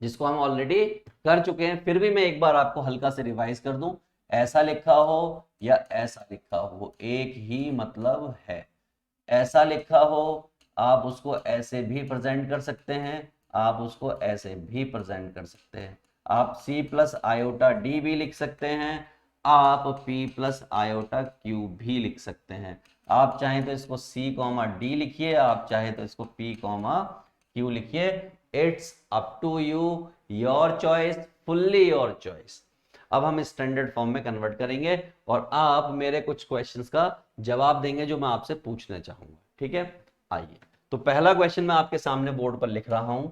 जिसको हम ऑलरेडी कर चुके हैं, फिर भी मैं एक बार आपको हल्का से रिवाइज कर दूं। ऐसा लिखा हो या ऐसा लिखा हो वो एक ही मतलब है। ऐसा लिखा हो आप उसको ऐसे भी प्रेजेंट कर सकते हैं, आप उसको ऐसे भी प्रेजेंट कर सकते हैं। आप c प्लस आयोटा डी भी लिख सकते हैं, आप p प्लस आयोटा क्यू भी लिख सकते हैं। आप चाहें तो इसको c कॉमा डी लिखिए, आप चाहें तो इसको p कॉमा क्यू लिखिए, it's up to you, your choice, fully your choice. अब हम स्टैंडर्ड फॉर्म में कन्वर्ट करेंगे और आप मेरे कुछ क्वेश्चंस का जवाब देंगे जो मैं आपसे पूछना चाहूंगा, ठीक है। आइए, तो पहला क्वेश्चन मैं आपके सामने बोर्ड पर लिख रहा हूं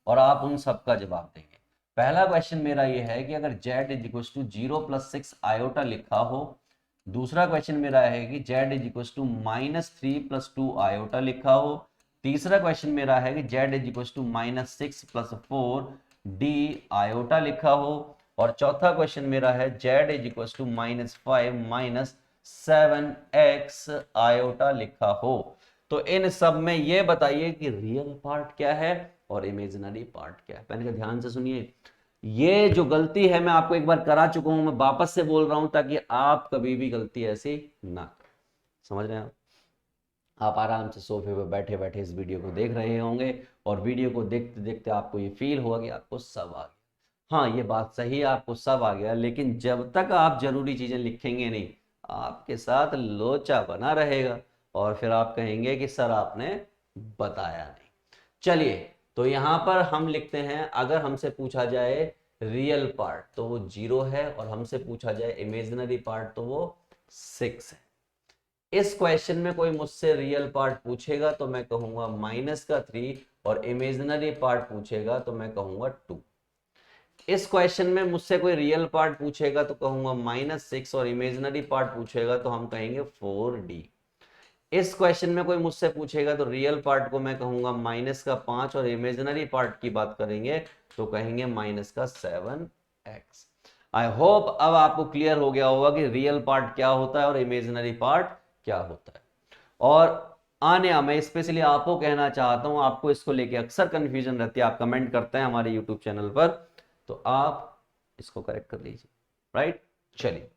और आप उन सब का जवाब देंगे। पहला क्वेश्चन मेरा ये है कि अगर z is equal to 0 + 6 iota लिखा हो। दूसरा क्वेश्चन मेरा है कि z is equal to -3 + 2 iota लिखा हो। तीसरा क्वेश्चन मेरा है कि z is equal to -6 + 4 d iota लिखा हो। और चौथा क्वेश्चन मेरा है z is equal to -5 - 7x iota लिखा हो। तो इन सब में ये बताइए कि रियल पार्ट क्या है और इमेजिनरी पार्ट क्या है। पहले ध्यान से सुनिए, ये जो गलती है मैं आपको एक बार करा चुका हूं, मैं वापस से बोल रहा हूं ताकि आप कभी भी गलती ऐसी ना करें। समझ रहे हैं आप आराम से सोफे पे बैठे बैठे इस वीडियो को देख रहे होंगे और वीडियो को देखते देखते आपको ये फील होगा कि आपको सब आ गया। हाँ, ये बात सही है, आपको सब आ गया, लेकिन जब तक आप जरूरी चीजें लिखेंगे नहीं, आपके साथ लोचा बना रहेगा और फिर आप कहेंगे कि सर आपने बताया नहीं। चलिए, तो यहां पर हम लिखते हैं, अगर हमसे पूछा जाए रियल पार्ट तो वो 0 है, और हमसे पूछा जाए इमेजिनरी पार्ट तो वो 6 है। इस क्वेश्चन में कोई मुझसे रियल पार्ट पूछेगा तो मैं कहूंगा -3, और इमेजिनरी पार्ट पूछेगा तो मैं कहूंगा 2। इस क्वेश्चन में मुझसे कोई रियल पार्ट पूछेगा तो कहूंगा -6, और इमेजिनरी पार्ट पूछेगा तो हम कहेंगे 4d। इस क्वेश्चन में कोई मुझसे पूछेगा तो रियल पार्ट को मैं कहूंगा -5, और इमेजिनरी पार्ट की बात करेंगे तो कहेंगे -7x। आई होप अब आपको क्लियर हो गया होगा कि रियल पार्ट क्या होता है और इमेजिनरी पार्ट क्या होता है। और आने मैं स्पेशली आपको कहना चाहता हूं, आपको इसको लेके अक्सर कंफ्यूजन रहती है, आप कमेंट करते हैं हमारे यूट्यूब चैनल पर, तो आप इसको करेक्ट कर लीजिए, राइट। चलिए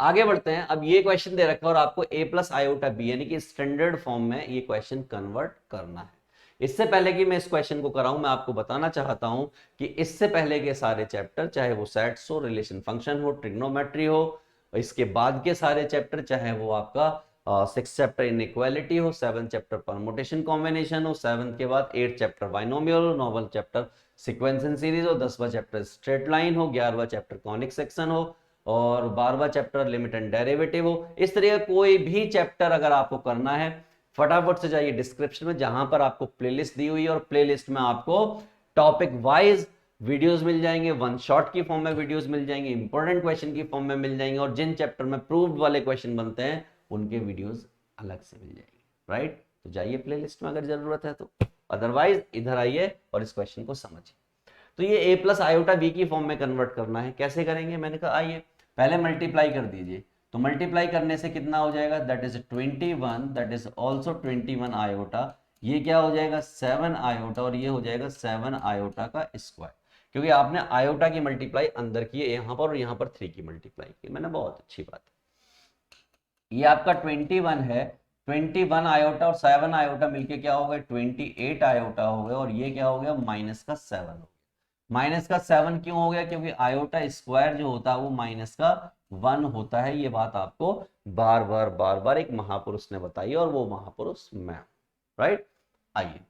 आगे बढ़ते हैं। अब ये क्वेश्चन दे रखा है और आपको a + आयोटा b यानी कि स्टैंडर्ड फॉर्म में ये क्वेश्चन कन्वर्ट करना है। इससे पहले कि मैं इस क्वेश्चन को कराऊं, मैं आपको बताना चाहता हूं कि इससे पहले के सारे चैप्टर, चाहे वो सेट्स हो, रिलेशन फंक्शन हो, ट्रिग्नोमेट्री हो, इसके बाद के सारे चैप्टर, चाहे वो आपका 6th चैप्टर इनइक्वालिटी हो, 7th चैप्टर परमुटेशन कॉम्बिनेशन हो, 7th के बाद 8th चैप्टर बाइनोमियल हो, 9th chapter sequence and series हो, 10वां चैप्टर स्ट्रेट लाइन हो, 11वां चैप्टर कॉनिक सेक्शन हो, और 12वां चैप्टर लिमिट एंड डेरिवेटिव हो। इस तरह का कोई भी चैप्टर अगर आपको करना है, फटाफट से जाइए डिस्क्रिप्शन में, जहां पर आपको प्लेलिस्ट दी हुई है, और प्लेलिस्ट में आपको टॉपिक वाइज वीडियोस मिल जाएंगे, वन शॉट की फॉर्म में वीडियोस मिल जाएंगे, इंपॉर्टेंट क्वेश्चन की फॉर्म में मिल जाएंगे, और जिन चैप्टर में प्रूव्ड वाले क्वेश्चन बनते हैं उनके वीडियोस अलग से मिल जाएंगे, राइट। तो जाइए प्लेलिस्ट में अगर जरूरत है तो, अदरवाइज इधर आइए और इस क्वेश्चन को समझिए। तो ये a + आयोटा b की फॉर्म में कन्वर्ट करना है, कैसे करेंगे। मैंने कहा आइए पहले मल्टीप्लाई कर दीजिए, तो मल्टीप्लाई करने से कितना हो जाएगा, that is 21, that is also 21 iota, ये क्या हो जाएगा 7 आयोटा, और ये हो जाएगा 7 आयोटा का स्क्वायर, क्योंकि आपने आयोटा की मल्टीप्लाई अंदर की है यहां पर, और यहां पर 3 की मल्टीप्लाई की मैंने, बहुत अच्छी बात है। ये आपका 21 है, 21 आयोटा और 7 आयोटा मिलके क्या हो गया 28 आयोटा हो गया, और ये क्या हो गया -7 हो गया। -7 क्यों हो गया, क्योंकि आयोटा स्क्वायर जो होता है वो -1 होता है। ये बात आपको बार बार एक महापुरुष ने बताई, और वो महापुरुष मैं, राइट। आइए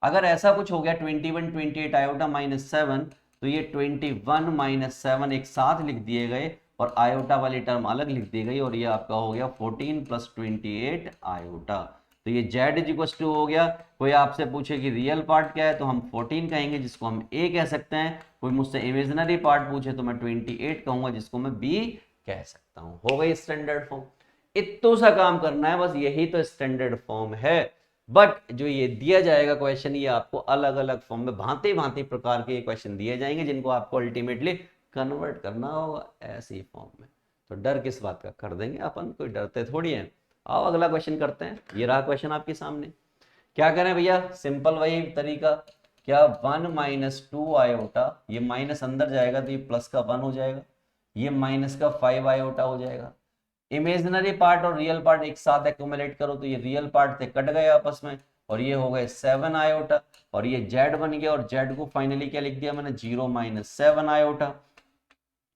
अगर ऐसा कुछ हो गया 21 28 आयोटा -7, तो ये 21 - 7 एक साथ लिख दिए गए और आयोटा वाली टर्म अलग लिख दी गई, और ये आपका हो गया 14 + 28 आयोटा। तो ये z इज टू हो गया। कोई आपसे पूछे कि रियल पार्ट क्या है, तो हम 14 कहेंगे जिसको हम a कह सकते हैं। कोई मुझसे इमेजिनरी पार्ट पूछे तो मैं 28 कहूंगा जिसको मैं b कह सकता हूं। हो गई स्टैंडर्ड फॉर्म। इतना सा काम करना है बस, यही तो स्टैंडर्ड फॉर्म है। बट जो ये दिया जाएगा क्वेश्चन, ये आपको अलग अलग फॉर्म में भांति भांति प्रकार के क्वेश्चन दिए जाएंगे जिनको आपको अल्टीमेटली कन्वर्ट करना होगा ऐसी फॉर्म में। तो डर किस बात का, कर देंगे अपन, कोई डरते थोड़ी है। आओ अगला क्वेश्चन करते हैं। ये रहा क्वेश्चन आपके सामने। क्या करें भैया, सिंपल वही तरीका। क्या 1 - 2 आयोटा, ये माइनस अंदर जाएगा तो ये प्लस का 1 हो जाएगा, ये माइनस का 5 आयोटा हो जाएगा। इमेजिनरी पार्ट और रियल पार्ट एक साथ एक्यूमुलेट करो तो ये रियल पार्ट थे कट गए आपस में, और ये हो गए 7 आयोटा, और ये z बन गया, और z को फाइनली क्या लिख दिया मैंने, 0 - 7 आयोटा।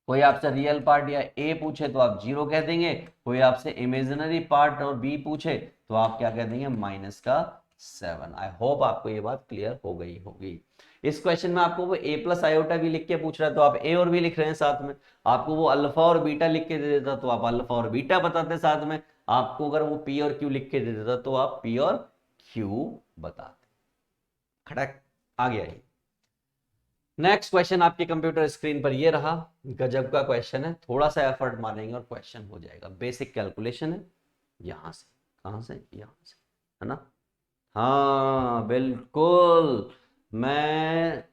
कोई आपसे रियल पार्ट या a पूछे तो आप 0 कह देंगे, कोई आपसे इमेजिनरी पार्ट और b पूछे तो आप क्या कह देंगे, -7। आई होप आपको ये बात क्लियर हो गई होगी। इस क्वेश्चन में आपको वो a + आयोटा भी लिख के पूछ रहा है तो आप a और b लिख रहे हैं साथ में। आपको वो अल्फा और बीटा लिख के दे देता तो आप अल्फा और बीटा बताते साथ में। आपको अगर वो p और q लिख के दे देता तो आप p और q बताते। खड़क आ गया ये। नेक्स्ट क्वेश्चन आपके कंप्यूटर स्क्रीन पर ये रहा। गजब का क्वेश्चन है, थोड़ा सा एफर्ट मारेंगे और क्वेश्चन हो जाएगा। बेसिक कैलकुलेशन है, यहां से, कहां से, यहां से, है ना। हाँ बिल्कुल, मैं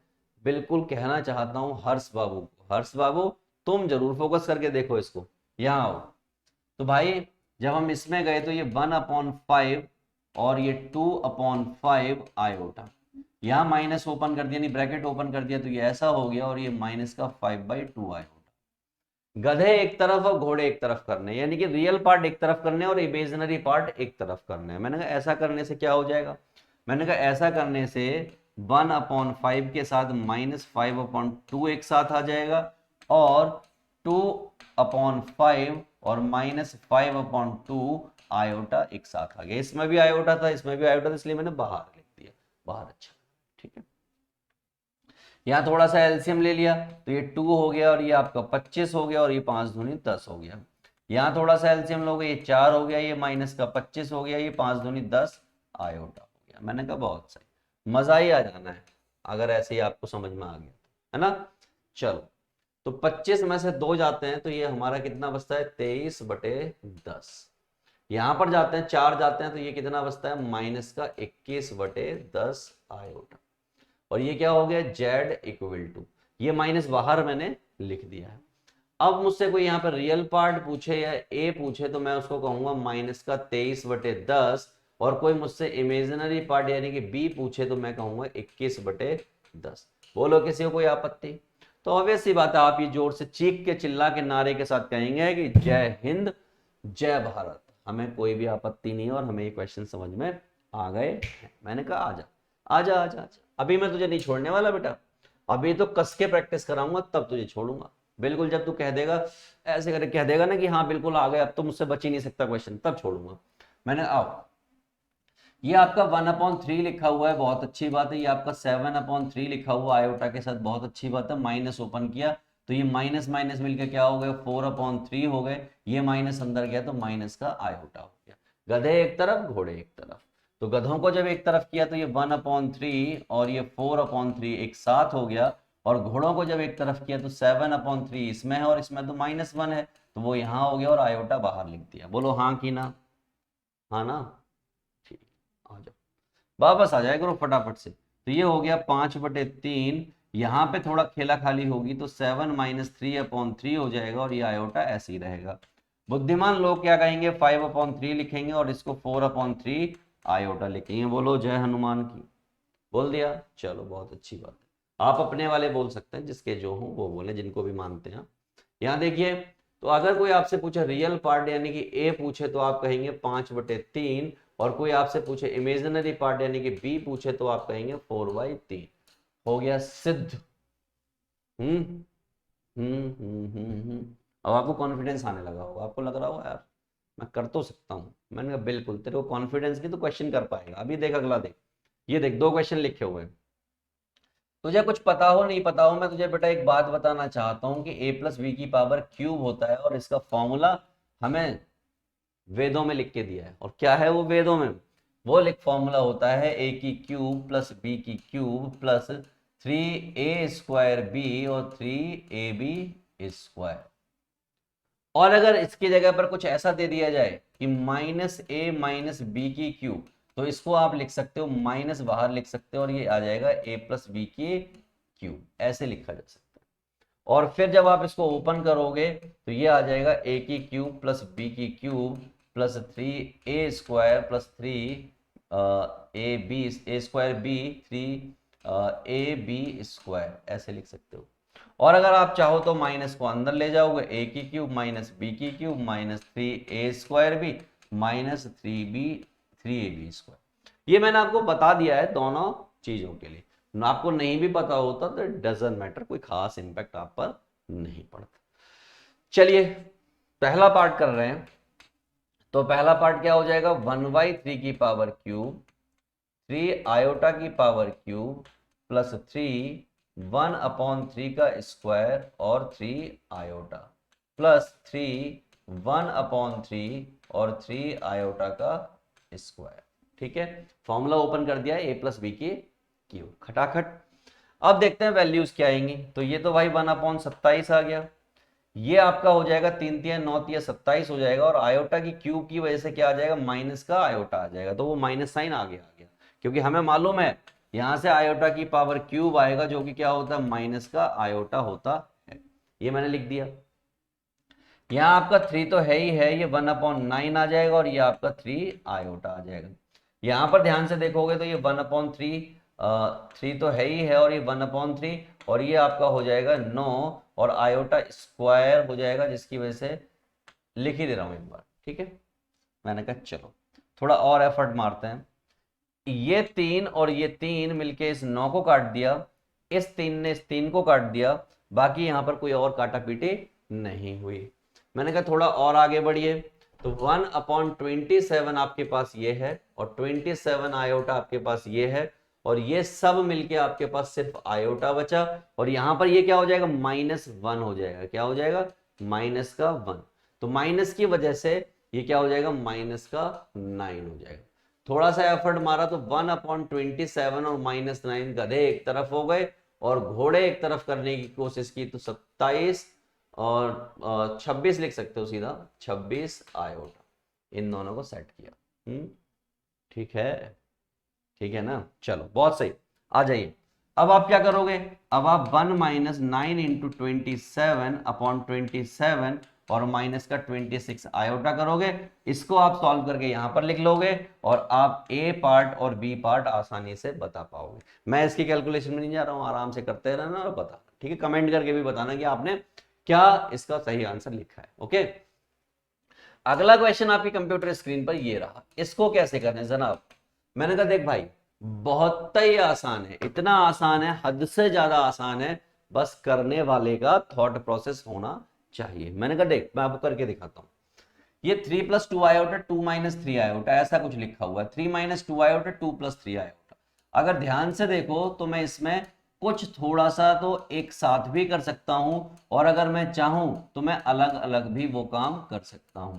बिल्कुल कहना चाहता हूं हर्ष बाबू को, हर्ष बाबू तुम जरूर फोकस करके देखो इसको। यहाँ आओ। तो भाई जब हम इसमें गए तो ये 1/5 और ये 2/5 आयोटा, यहाँ माइनस ओपन कर दिया, नहीं ब्रैकेट ओपन कर दिया, तो ये ऐसा हो गया, और ये माइनस का 5/2 आयोटा। गधे एक तरफ और घोड़े एक तरफ करने, यानी कि रियल पार्ट एक तरफ करने और इमेजिनरी पार्ट एक तरफ करने। मैंने कहा ऐसा करने से क्या हो जाएगा, मैंने कहा ऐसा करने से 1/5 के साथ -5/2 एक साथ आ जाएगा, और 2/5 और -5/2 आयोटा एक साथ आ गया। इसमें भी आयोटा था, इसमें भी आयोटा था, इसलिए मैंने बाहर लिख दिया, बाहर। अच्छा ठीक है। यहाँ थोड़ा सा एलसीएम ले लिया तो ये 2 हो गया, और ये आपका 25 हो गया, और ये 5 दूनी 10 हो गया। यहाँ थोड़ा सा एलसीएम लोगे, ये 4 हो गया, ये माइनस का 25 हो गया, ये 5 दूनी 10 आयोटा हो गया। मैंने कहा बहुत सही, मजा ही आ जाना है अगर ऐसे ही आपको समझ में आ गया, है ना। चलो, तो 25 में से 2 जाते हैं तो ये हमारा कितना बचता है, 23/10। यहां पर जाते हैं 4 जाते हैं तो ये कितना बचता है, माइनस का 21/10 आयोटा। और ये क्या हो गया, z इक्वल टू, ये माइनस बाहर मैंने लिख दिया है। अब मुझसे कोई यहाँ पर रियल पार्ट पूछे या a पूछे तो मैं उसको कहूंगा माइनस का 23/10, और कोई मुझसे इमेजिनरी पार्ट यानी कि b पूछे तो मैं कहूंगा 21/10। बोलो किसी को कोई आपत्ति? तो ऑब्वियस सी बात है, आप ये जोर से चीख के चिल्ला के नारे के साथ कहेंगे कि जय हिंद जय भारत। हमें कोई भी आपत्ति नहीं है और हमें ये क्वेश्चन समझ में आ गए। मैंने कहा आजा आजा आजा आजा, अभी मैं तुझे नहीं छोड़ने वाला बेटा, अभी तो कस के प्रैक्टिस कराऊंगा तब तुझे छोड़ूंगा। बिल्कुल जब तू कह देगा, ऐसे करके कह देगा ना कि हाँ बिल्कुल आ गए, अब तो मुझसे बच ही नहीं सकता क्वेश्चन, तब छोड़ूंगा। मैंने आओ, ये आपका 1/3 लिखा हुआ है, बहुत अच्छी बात है। ये आपका 7/3 लिखा हुआ आयोटा के साथ, बहुत अच्छी बात है। माइनस ओपन किया तो ये माइनस माइनस मिलकर क्या हो गया, 4/3 हो गए। ये माइनस अंदर गया तो माइनस का आयोटा हो गया। गधे एक तरफ घोड़े एक तरफ, तो गधों को जब एक तरफ किया तो ये 1/3 और ये 4/3 एक साथ हो गया, और घोड़ों को जब एक तरफ किया तो 7/3 इसमें है और इसमें तो -1 है, तो वो यहाँ हो गया और आयोटा बाहर लिख दिया। बोलो हाँ की ना, हाँ ना, ठीक, आ जाओ वापस आ जाए करो फटाफट से। तो ये हो गया 5/3, यहाँ पे थोड़ा खेला खाली होगी तो 7 - 3/3 हो जाएगा, और ये आयोटा ऐसे ही रहेगा। बुद्धिमान लोग क्या कहेंगे, 5/3 लिखेंगे और इसको 4/3 आयोटा लिखेंगे। बोलो जय हनुमान की। बोल दिया, चलो बहुत अच्छी बात है। आप अपने वाले बोल सकते हैं, जिसके जो हो वो बोले, जिनको भी मानते हैं। यहाँ देखिए, तो अगर कोई आपसे पूछे रियल पार्ट यानी कि ए पूछे तो आप कहेंगे 5/3, और कोई आपसे पूछे इमेजिनरी पार्ट यानी कि बी पूछे तो आप कहेंगे 4/3। हो गया सिद्ध। हम्म अब आपको कॉन्फिडेंस आने लगा होगा, आपको लग रहा होगा यार मैं कर तो सकता हूँ। मैंने कहा बिल्कुल, तेरे को कॉन्फिडेंस नहीं तो क्वेश्चन कर पाएगा। अभी देख अगला देख, ये देख दो क्वेश्चन लिखे हुए हैं। तुझे कुछ पता हो नहीं पता हो, मैं तुझे बेटा एक बात बताना चाहता हूं कि a प्लस बी की पावर क्यूब होता है और इसका फॉर्मूला हमें वेदों में लिख के दिया है। और क्या है वो वेदों में? वो लिख फॉर्मूला होता है a की क्यूब प्लस b की क्यूब प्लस 3a² और 3ab²। और अगर इसकी जगह पर कुछ ऐसा दे दिया जाए कि -a - b की क्यूब, तो इसको आप लिख सकते हो माइनस बाहर लिख सकते हो और ये आ जाएगा a प्लस बी की क्यूब, ऐसे लिखा जा सकता है। और फिर जब आप इसको ओपन करोगे तो ये आ जाएगा a की क्यूब प्लस b की cube plus 3a² plus 3ab, ऐसे लिख सकते हो। और अगर आप चाहो तो माइनस को अंदर ले जाओगे, a की क्यूब माइनस b की cube minus 3a² minus 3ab²। ये मैंने आपको बता दिया है दोनों चीजों के लिए। आपको नहीं भी पता होता तो डजंट मैटर, कोई खास इंपैक्ट आप पर नहीं पड़ता। चलिए पहला पार्ट कर रहे हैं। तो पहला पार्ट क्या हो जाएगा, 1/3 की पावर क्यूब 3 आयोटा की पावर क्यूब प्लस 3 1/3 का स्क्वायर और 3 आयोटा प्लस 3 1/3 और 3 आयोटा का स्क्वायर। ठीक है, फॉर्मूला ओपन कर दिया है a प्लस बी की क्यूब खटाखट। अब देखते हैं वैल्यूज क्या आएंगी। तो ये तो भाई 1/27 आ गया, ये आपका हो जाएगा 3 3 9 3 27 हो जाएगा। और आयोटा की क्यूब की वजह से क्या आ जाएगा, माइनस का आयोटा आ जाएगा, तो वो माइनस साइन आ गया क्योंकि हमें मालूम है यहां से आयोटा की पावर क्यूब आएगा जो कि क्या होता है, माइनस का आयोटा होता है। ये मैंने लिख दिया। यहाँ आपका 3 तो है ही है, ये 1/9 आ जाएगा और ये आपका 3 आयोटा आ जाएगा। यहाँ पर ध्यान से देखोगे तो ये 1/3 3 तो है ही है और ये 1/3 और ये आपका हो जाएगा 9 और आयोटा स्क्वायर हो जाएगा, जिसकी वजह से लिख ही दे रहा हूं एक बार। ठीक है, मैंने कहा चलो थोड़ा और एफर्ट मारते हैं। ये 3 और ये 3 मिलके इस 9 को काट दिया, इस 3 ने इस 3 को काट दिया, बाकी यहां पर कोई और काटा पीटी नहीं हुई। मैंने कहा थोड़ा और आगे बढ़िए। तो 1/27 आपके पास ये है और 27 आयोटा आपके पास ये है और ये सब मिलके आपके पास सिर्फ आयोटा बचा। और यहां पर ये क्या हो जाएगा, -1 हो जाएगा। क्या हो जाएगा, -1। तो माइनस की वजह से ये क्या हो जाएगा, -9 हो जाएगा। थोड़ा सा एफर्ट मारा तो 1/27 और -9 गधे एक तरफ हो गए और घोड़े एक तरफ करने की कोशिश की तो 27 और 26 लिख सकते हो सीधा, 26 आयोटा। इन दोनों को सेट किया। ठीक है, ठीक है ना। चलो बहुत सही, आ जाइए। अब आप क्या करोगे, अब आप 1 - 9 × 27/27 और माइनस का 26 आयोटा करोगे। इसको आप सॉल्व करके यहां पर लिख लोगे और आप ए पार्ट और बी पार्ट आसानी से बता पाओगे। मैं इसकी कैलकुलेशन में नहीं जा रहा हूं, आराम से करते रहना और बता। ठीक है, कमेंट करके भी बताना कि आपने क्या इसका सही आंसर लिखा है। ओके, अगला क्वेश्चन आपकी कंप्यूटर स्क्रीन पर ये रहा। इसको कैसे करना है जनाब? मैंने कहा देख भाई बहुत ही आसान है, इतना आसान है, हद से ज्यादा आसान है, बस करने वाले का थॉट प्रोसेस होना चाहिए। मैंने कहा देख मैं आपको करके दिखाता हूं। ये 3 + 2 आयोटा 2 - 3 आयोटा ऐसा कुछ लिखा हुआ है। 3 - 2 आयोटा 2 + 3 आयोटा। अगर ध्यान से देखो तो मैं इसमें कुछ थोड़ा सा तो एक साथ भी कर सकता हूं और अगर मैं चाहूं तो मैं अलग अलग भी वो काम कर सकता हूं।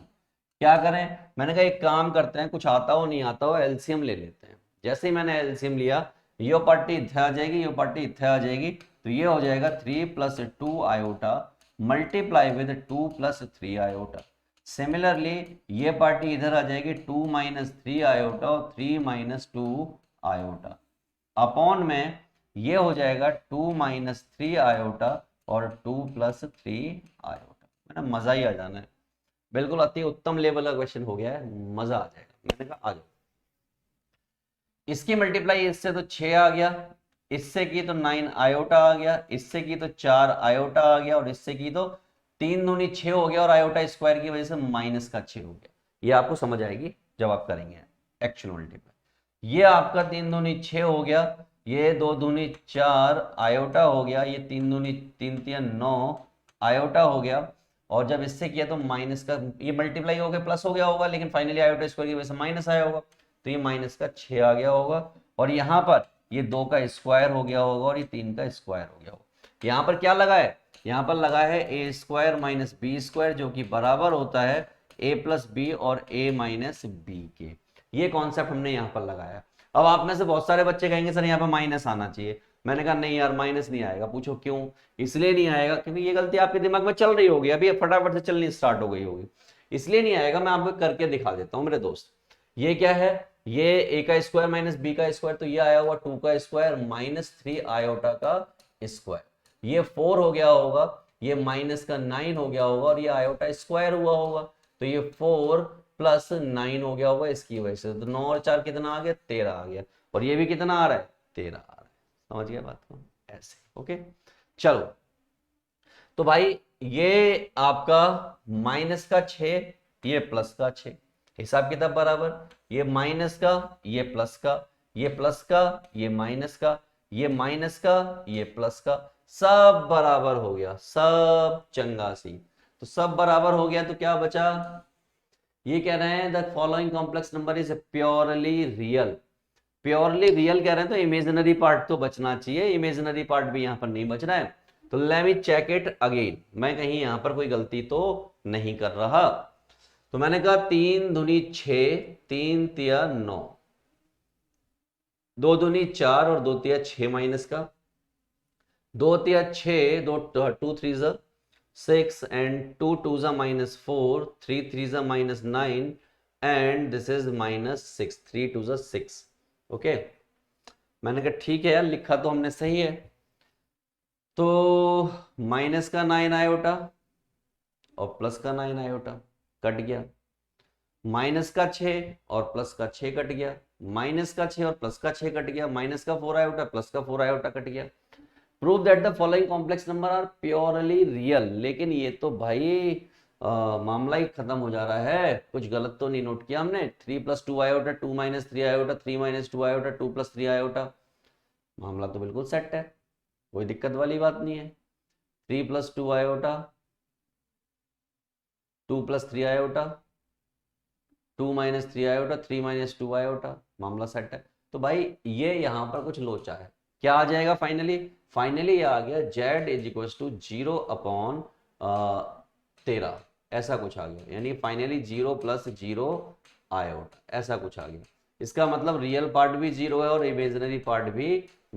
क्या करें? मैंने कहा एक काम करते हैं, कुछ आता हो नहीं आता हो एलसीएम ले लेते हैं। जैसे ही मैंने एलसीएम लिया, यो पार्टी इत्थे आ जाएगी, यो पार्टी इत्थे आ जाएगी, तो ये हो जाएगा 3 + 2 iota multiply with 2 + 3 iota. Similarly ये पार्टी इधर आ जाएगी 2 - 3 आयोटा और 3 - 2 आयोटा अपॉन में ये हो जाएगा 2 - 3 आयोटा और 2 + 3 आयोटा। मैंने मजा ही आ जाना है, बिल्कुल अति उत्तम लेवल का क्वेश्चन हो गया है, मजा आ जाएगा। मैंने कहा आ जाओ। इसकी मल्टीप्लाई इससे तो 6 आ गया, इससे की तो 9 आयोटा आ गया, इससे की तो 4 आयोटा आ गया और इससे की तो 3 दूनी 6 हो गया और आयोटा स्क्वायर की वजह से -6 हो गया। ये आपको समझ आएगी जब आप करेंगे एक्चुअल मल्टीप्लाई। ये आपका 3 दूनी 6 हो गया, ये 2 दूनी 4 आयोटा हो गया, ये 3 दूनी 3 3 9 आयोटा हो गया। और जब इससे किया तो माइनस का ये मल्टीप्लाई हो गया प्लस हो गया होगा, लेकिन फाइनली आयोटा स्क्वायर की वजह से माइनस आया होगा, तो ये -6 आ गया होगा और यहाँ पर ये 2 का स्क्वायर हो गया होगा और ये 3 का स्क्वायर हो गया होगा। यहाँ पर क्या लगा है, यहाँ पर लगा है ए स्क्वायर माइनस बी स्क्वायर, जो कि बराबर होता है ए प्लस बी और ए माइनस बी के। ये कॉन्सेप्ट हमने यहाँ पर लगाया। अब आप में से बहुत सारे बच्चे कहेंगे सर यहाँ पर माइनस आना चाहिए। मैंने कहा नहीं यार, माइनस नहीं आएगा। पूछो क्यों? इसलिए नहीं आएगा क्योंकि ये गलती आपके दिमाग में चल रही होगी, अभी फटाफट से चलनी स्टार्ट हो गई होगी, इसलिए नहीं आएगा। मैं आपको करके दिखा देता हूँ मेरे दोस्त। ये क्या है, ये ए का स्क्वायर माइनस बी का स्क्वायर, तो ये आया हुआ 2 का स्क्वायर माइनस 3 आयोटा का स्क्वायर। ये 4 हो गया होगा, ये माइनस का 9 हो गया होगा और ये आयोटा स्क्वायर हुआ होगा, तो ये 4 प्लस 9 हो गया होगा इसकी वजह से। तो 9 और 4 कितना आ गया, 13 आ गया। और ये भी कितना आ रहा है, 13 आ रहा है। समझ गया बात को? ऐसे। ओके चलो, तो भाई ये आपका माइनस का 6, ये प्लस का 6, हिसाब किताब बराबर। ये माइनस का, ये प्लस का, ये प्लस का, ये माइनस का, ये माइनस का, ये प्लस का, सब बराबर हो गया, सब चंगासी। तो सब बराबर हो गया तो क्या बचा, ये कह रहे हैं the following complex number is purely real. Purely real कह रहे हैं तो इमेजिनरी पार्ट तो बचना चाहिए, इमेजिनरी पार्ट भी यहां पर नहीं बच रहा है। तो let me check it again, मैं कहीं यहां पर कोई गलती तो नहीं कर रहा। तो मैंने कहा 3 दूनी 6, 3 तिया 9, 2 दूनी 4 और 2 तिया 6 माइनस का, 2 तिया 6, 2 3 जा 6 and 2 2 जा माइनस 4, 3 3 जा minus 9 and this is minus 6, 3 2 जा 6। ओके मैंने कहा ठीक है यार, लिखा तो हमने सही है। तो माइनस का 9 आयोटा और प्लस का 9 आयोटा कट गया, माइनस का 6 और प्लस का 6 कट गया, माइनस का 6 और प्लस का 6 कट गया, माइनस का 4 आयोटा प्लस का 4 आयोटा कट गया। Prove that the following complex number are purely real. लेकिन ये तो भाई मामला ही खत्म हो जा रहा है, कुछ गलत तो नहीं नोट किया हमने। 3 + 2 आयोटा, 2 - 3 आयोटा, 3 - 2 आयोटा, 2 + 3 आयोटा, मामला तो बिल्कुल सेट है, कोई दिक्कत वाली बात नहीं है। 3 + 2 आयोटा, 2 + 3 आयोटा, 2 - 3 आयोटा, 3 - 2 आयोटा, मामला सेट है। तो भाई ये यहाँ पर कुछ लोचा है, क्या आ जाएगा फाइनली? फाइनली ये आ गया z = 0 अपॉन 13, ऐसा कुछ आ गया। यानी फाइनली 0 + 0 आयोटा, ऐसा कुछ आ गया। इसका मतलब रियल पार्ट भी 0 है और इमेजिनरी पार्ट भी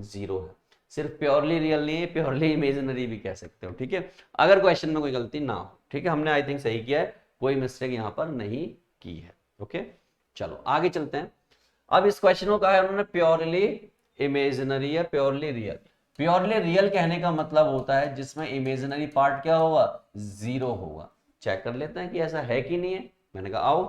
0 है। सिर्फ प्योरली रियल नहीं है, प्योरली इमेजिनरी भी कह सकते हो। ठीक है, अगर क्वेश्चन में कोई गलती ना हो। ठीक है, हमने आई थिंक सही किया है, कोई मिस्टेक यहाँ पर नहीं की है। ओके चलो आगे चलते हैं। अब इस क्वेश्चन को कहा है उन्होंने प्योरली इमेजिनरी या प्योरली रियल। प्योरली रियल कहने का मतलब होता है जिसमें इमेजिनरी पार्ट क्या होगा, 0 होगा। चेक कर लेते हैं कि ऐसा है कि नहीं है। मैंने कहा आओ,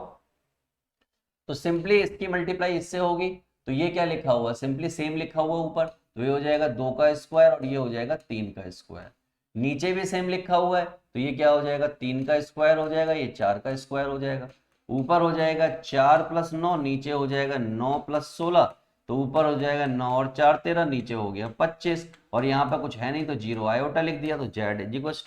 तो सिंपली इसकी मल्टीप्लाई इससे होगी, तो ये क्या लिखा हुआ, सिंपली सेम लिखा हुआ ऊपर, तो ये हो जाएगा 2 का स्क्वायर और ये हो जाएगा 3 का स्क्वायर। नीचे भी सेम लिखा हुआ है, तो ये क्या हो जाएगा, 3 का स्क्वायर हो जाएगा, ये 4 का स्क्वायर हो जाएगा। ऊपर हो जाएगा 4 + 9, नीचे हो जाएगा 9 + 16, तो ऊपर हो जाएगा 9 और 4 13, नीचे हो गया 25। और यहाँ पे कुछ है नहीं तो 0 आयोटा लिख दिया, तो z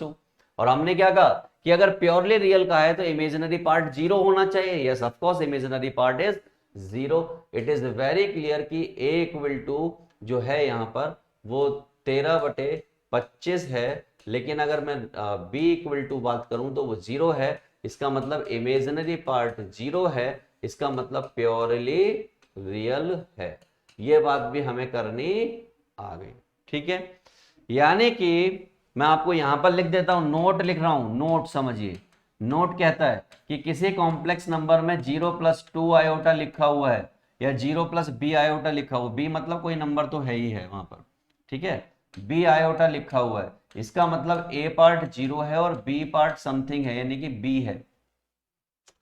= और हमने क्या कहा कि अगर प्योरली रियल का है तो इमेजिनरी पार्ट 0 होना चाहिए। Yes of course imaginary part is 0। It is very clear कि a = जो है यहाँ पर वो 13/25 है। लेकिन अगर मैं b = बात करूं तो वो 0 है। इसका मतलब इमेजिनरी पार्ट 0 है, इसका मतलब प्योरली रियल है। ये बात भी हमें करनी आ गई। ठीक है, यानी कि मैं आपको यहां पर लिख देता हूं, नोट लिख रहा हूं, नोट समझिए। नोट कहता है कि किसी कॉम्प्लेक्स नंबर में 0 + 2 आयोटा लिखा हुआ है या 0 + b आयोटा लिखा हुआ, b मतलब कोई नंबर तो है ही है वहां पर। ठीक है, b आयोटा लिखा हुआ है, इसका मतलब a पार्ट 0 है और b पार्ट समथिंग है, यानी कि b है।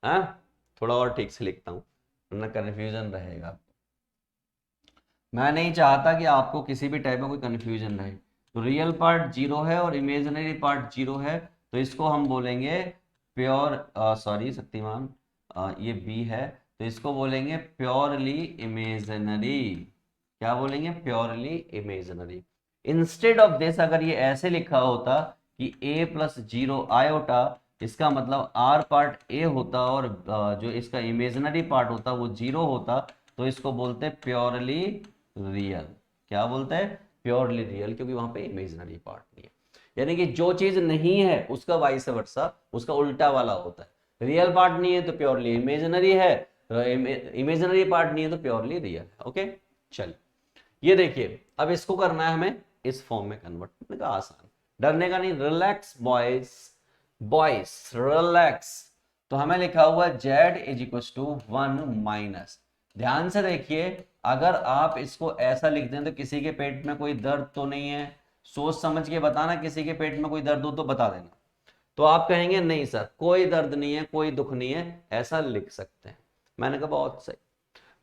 हाँ, थोड़ा और ठीक से लिखता हूं वरना कंफ्यूजन रहेगा। मैं नहीं चाहता कि आपको किसी भी टाइप में कोई कंफ्यूजन रहे। तो रियल पार्ट 0 है और इमेजिनरी पार्ट 0 है, तो इसको हम बोलेंगे प्योर, सॉरी शक्तिमान, ये बी है, तो इसको बोलेंगे प्योरली इमेजिनरी। क्या बोलेंगे, purely imaginary. Instead of this अगर ये ऐसे लिखा होता कि a + 0 आयोटा, इसका मतलब r पार्ट a होता और जो इसका इमेजिनरी पार्ट होता वो 0 होता, तो इसको बोलते प्योरली रियल। क्या बोलते हैं? प्योरली रियल, क्योंकि वहां पे इमेजिनरी पार्ट नहीं है। यानी कि जो चीज नहीं है उसका वाइस वर्सा, उसका उल्टा वाला होता है। रियल पार्ट नहीं है तो प्योरली इमेजिनरी है, इमेजिनरी पार्ट नहीं है तो प्योरली रियल है। ओके, चल ये देखिए, अब इसको करना है हमें इस फॉर्म में कन्वर्ट। मैंने कहा आसान, डरने का नहीं, रिलैक्स बॉयज, बॉयज रिलैक्स। तो हमें लिखा हुआ z is equal to 1 minus, ध्यान से देखिए, अगर आप इसको ऐसा लिख दें तो किसी के पेट में कोई दर्द तो नहीं है, सोच समझ के बताना, किसी के पेट में कोई दर्द हो तो बता देना। तो आप कहेंगे नहीं सर कोई दर्द नहीं है, कोई दुख नहीं है, ऐसा लिख सकते हैं। मैंने कहा बहुत सही।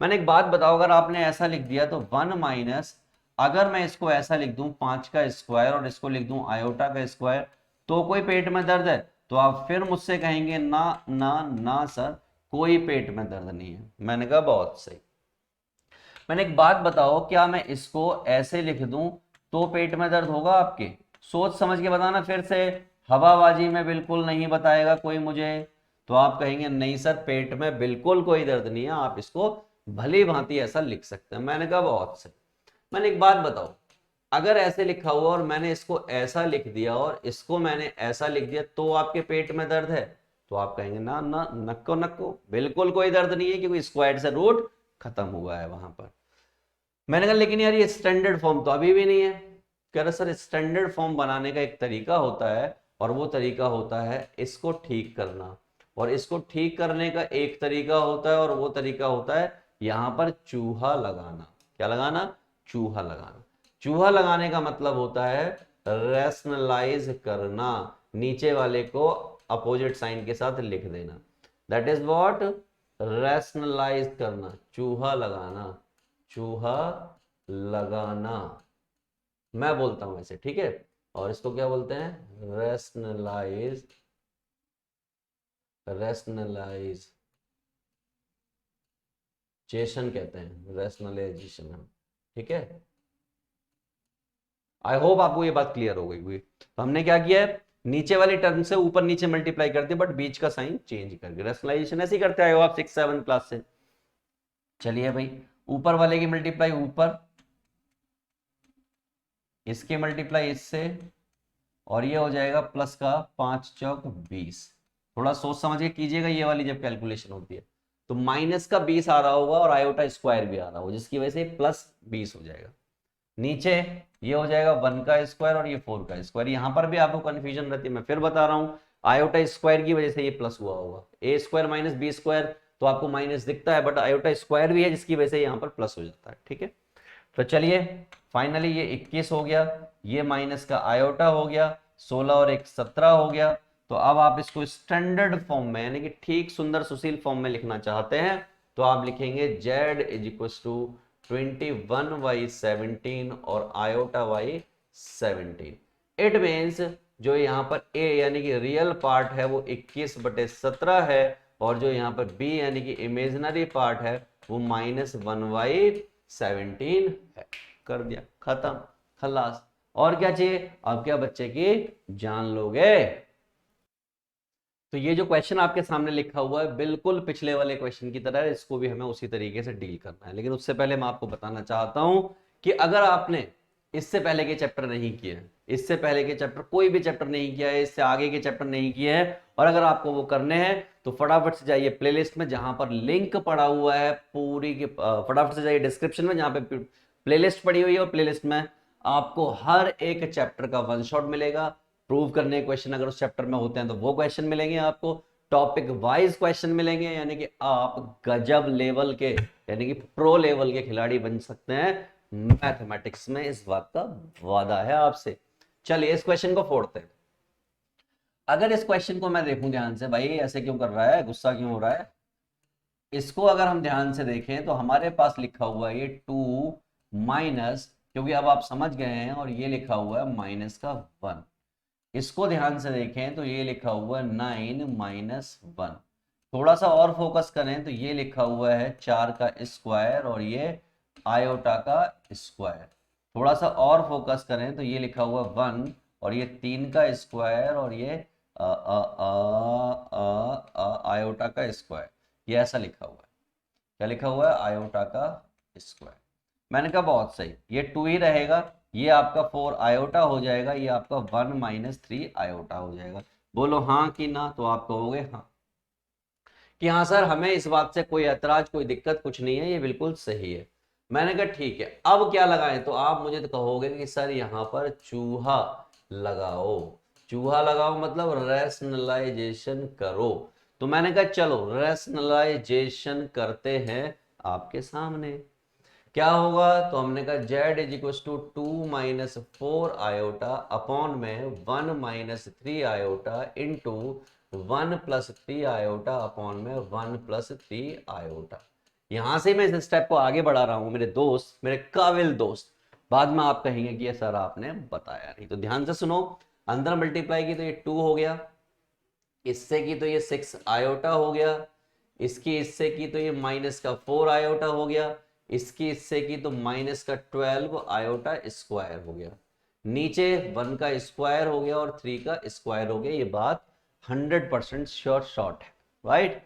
मैंने एक बात बताओ, अगर आपने ऐसा लिख दिया तो 1 माइनस, अगर मैं इसको ऐसा लिख दूं 5 का स्क्वायर और इसको लिख दूं आयोटा का स्क्वायर, तो कोई पेट में दर्द है? तो आप फिर मुझसे कहेंगे ना ना ना सर, कोई पेट में दर्द नहीं है। मैंने कहा बहुत सही। मैंने एक बात बताओ, क्या मैं इसको ऐसे लिख दूं तो पेट में दर्द होगा आपके? सोच समझ के बताना फिर से, हवाबाजी में बिल्कुल नहीं बताएगा कोई मुझे। तो आप कहेंगे नहीं सर पेट में बिल्कुल कोई दर्द नहीं है, आप इसको भली भांति ऐसा लिख सकते हैं। मैंने कहा बहुत सही। मैंने एक बात बताओ, अगर ऐसे लिखा हुआ और मैंने इसको ऐसा लिख दिया और इसको मैंने ऐसा लिख दिया तो आपके पेट में दर्द है? तो आप कहेंगे ना ना, नक्को नक्को, बिल्कुल कोई दर्द नहीं है, क्योंकि स्क्वायर से रूट खत्म हुआ है वहां पर। मैंने कहा लेकिन यार ये स्टैंडर्ड फॉर्म तो अभी भी नहीं है। कह रहा सर स्टैंडर्ड फॉर्म बनाने का एक तरीका होता है, और वो तरीका होता है इसको ठीक करना, और इसको ठीक करने का एक तरीका होता है और वो तरीका होता है यहां पर चूहा लगाना। क्या लगाना? चूहा लगाना। चूहा लगाने का मतलब होता है रैशनलाइज करना, नीचे वाले को अपोजिट साइन के साथ लिख देना। दैट इज व्हाट, रैशनलाइज करना, चूहा लगाना, चूहा लगाना। मैं बोलता हूं ऐसे, ठीक है? और इसको क्या बोलते हैं? रैशनलाइज, रैशनलाइजेशन कहते हैं, रैशनलाइजेशन। ठीक है, आई होप आपको ये बात क्लियर हो गई हुई। तो हमने क्या किया है, नीचे वाली टर्म से ऊपर नीचे मल्टीप्लाई कर दिया, बट बीच का साइन चेंज करके। रैशनलाइजेशन ऐसे ही करते आए हो आप 6-7 क्लास से। चलिए भाई, ऊपर वाले की मल्टीप्लाई ऊपर, इसके मल्टीप्लाई इससे, और ये हो जाएगा प्लस का 5 चौक 20। थोड़ा सोच समझ के कीजिएगा ये वाली जब कैलकुलेशन होती है। तो माइनस का 20 आ रहा होगा और आयोटा स्क्वायर भी आ रहा होगा, जिसकी वजह से प्लस 20 हो जाएगा। नीचे ये हो जाएगा 1 का स्क्वायर और ये 4 का स्क्वायर। यहां पर भी आपको कंफ्यूजन रहती है, मैं फिर बता रहा हूं, आयोटा स्क्वायर की वजह से ये प्लस हुआ होगा। ए स्क्वायर माइनस बी स्क्वायर, तो आपको माइनस दिखता है, बट आयोटा स्क्वायर भी है जिसकी वजह से यहां पर प्लस हो जाता है। ठीक है, तो चलिए फाइनली ये 21 हो गया, ये माइनस का आयोटा हो गया, 16 और 1 17 हो गया। तो अब आप इसको स्टैंडर्ड फॉर्म में यानी कि ठीक सुंदर सुशील फॉर्म में लिखना चाहते हैं, तो आप लिखेंगे z इज इक्वल टू 21/17 और आयोटा बाई 17। इट मीन्स जो यहाँ पर a यानी कि रियल पार्ट है वो 21/17 है, और जो यहाँ पर b यानी कि इमेजिनरी पार्ट है वो -1/17 है। कर दिया, खत्म, खलास। और क्या चाहिए? अब क्या बच्चे की जान लोगे? तो ये जो क्वेश्चन आपके सामने लिखा हुआ है बिल्कुल पिछले वाले क्वेश्चन की तरह है, इसको भी हमें उसी तरीके से डील करना है। लेकिन उससे पहले मैं आपको बताना चाहता हूं कि अगर आपने इससे पहले के चैप्टर नहीं किए हैं, इससे पहले के चैप्टर कोई भी चैप्टर नहीं किया है, इससे आगे के चैप्टर नहीं किए हैं, और अगर आपको वो करने हैं तो फटाफट से जाइए प्लेलिस्ट में, जहां पर लिंक पड़ा हुआ है पूरी की, फटाफट से जाइए डिस्क्रिप्शन में जहां पे प्लेलिस्ट पड़ी हुई है, और प्लेलिस्ट में आपको हर एक चैप्टर का वन शॉट मिलेगा। प्रूव करने के क्वेश्चन अगर उस चैप्टर में होते हैं तो वो क्वेश्चन मिलेंगे आपको, टॉपिक वाइज क्वेश्चन मिलेंगे, यानी कि आप गजब लेवल के यानी कि प्रो लेवल के खिलाड़ी बन सकते हैं मैथमेटिक्स में, इस बात का वादा है आपसे। चलिए इस क्वेश्चन को फोड़ते हैं। अगर इस क्वेश्चन को मैं देखूं ध्यान से, भाई ऐसे क्यों कर रहा है, गुस्सा क्यों हो रहा है, इसको अगर हम ध्यान से देखें तो हमारे पास लिखा हुआ है ये 2 माइनस, क्योंकि अब आप समझ गए हैं, और ये लिखा हुआ है माइनस का 1। इसको ध्यान से देखें तो ये लिखा हुआ है 9 - 1। थोड़ा सा और फोकस करें तो ये लिखा हुआ है 4 का स्क्वायर और ये आयोटा का स्क्वायर। थोड़ा सा और फोकस करें तो ये लिखा हुआ 1 और ये 3 का स्क्वायर और ये आयोटा का स्क्वायर। ये ऐसा लिखा हुआ है, क्या लिखा हुआ है? आयोटा का स्क्वायर। मैंने कहा बहुत सही, ये 2 ही रहेगा, ये आपका 4 आयोटा हो जाएगा, ये आपका 1 माइनस 3 आयोटा हो जाएगा। बोलो हाँ कि ना, तो आप कहोगे हाँ कि हाँ सर हमें इस बात से कोई ऐतराज कोई दिक्कत कुछ नहीं है, ये बिल्कुल सही है। मैंने कहा ठीक है, अब क्या लगाएं, तो आप मुझे तो कहोगे कि सर यहाँ पर चूहा लगाओ। चूहा लगाओ मतलब रैशनलाइजेशन करो। तो मैंने कहा चलो रैशनलाइजेशन करते हैं आपके सामने। क्या होगा, तो हमने कहा z is equal to 2 minus 4 iota upon में 1 minus 3 iota into 1 plus 3 iota upon में 1 प्लस 3 आयोटा। यहां से मैं इस स्टेप को आगे बढ़ा रहा हूं मेरे दोस्त, मेरे काबिल दोस्त। बाद में आप कहेंगे कि ये सर आपने बताया नहीं, तो ध्यान से सुनो। अंदर मल्टीप्लाई की तो ये 2 हो गया, इससे की तो ये 6 आयोटा हो गया, इसकी इससे की तो ये माइनस का 4 आयोटा हो गया, इसकी इससे की तो माइनस का 12 आयोटा स्क्वायर हो गया, नीचे 1 का स्क्वायर हो गया और 3 का स्क्वायर हो गया। ये बात 100% श्योर शॉर्ट है, राइट।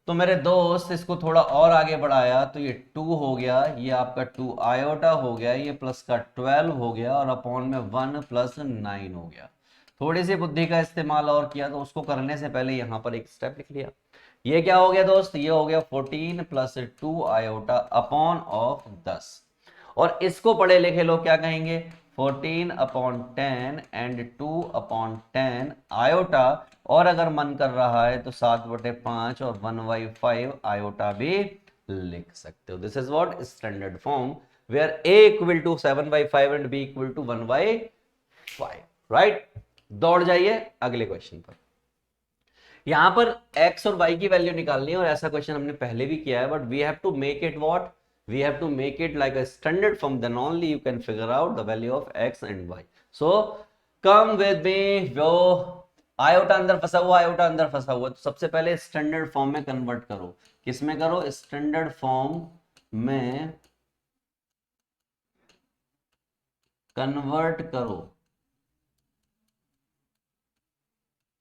तो मेरे दोस्त इसको थोड़ा और आगे बढ़ाया तो ये 2 हो गया, ये आपका 2 आयोटा हो गया, ये प्लस का 12 हो गया और अपॉन में 1 प्लस 9 हो गया। थोड़ी सी बुद्धि का इस्तेमाल और किया तो उसको करने से पहले यहां पर एक स्टेप लिख लिया। ये क्या हो गया दोस्त, ये हो गया 14 प्लस 2 आयोटा अपॉन ऑफ 10। और इसको पढ़े लिखे लोग क्या कहेंगे, 14 अपॉन 10 एंड 2 अपॉन 10 आयोटा, और अगर मन कर रहा है तो 7/5 और 1/5 आयोटा भी लिख सकते हो। This is what standard form where a equal to 7/5 and b equal to 1/5, right. दौड़ जाइए अगले क्वेश्चन पर। यहां पर x और y की वैल्यू निकालनी है, और ऐसा क्वेश्चन हमने पहले भी किया है, but we have to make it what, we have to make it like a standard form, then only you can figure out the value of x and y. So come with me, जो iota अंदर फंसा हुआ, iota अंदर फंसा हुआ, तो सबसे पहले स्टैंडर्ड फॉर्म में कन्वर्ट करो। किस में करो, स्टैंडर्ड फॉर्म में कन्वर्ट करो।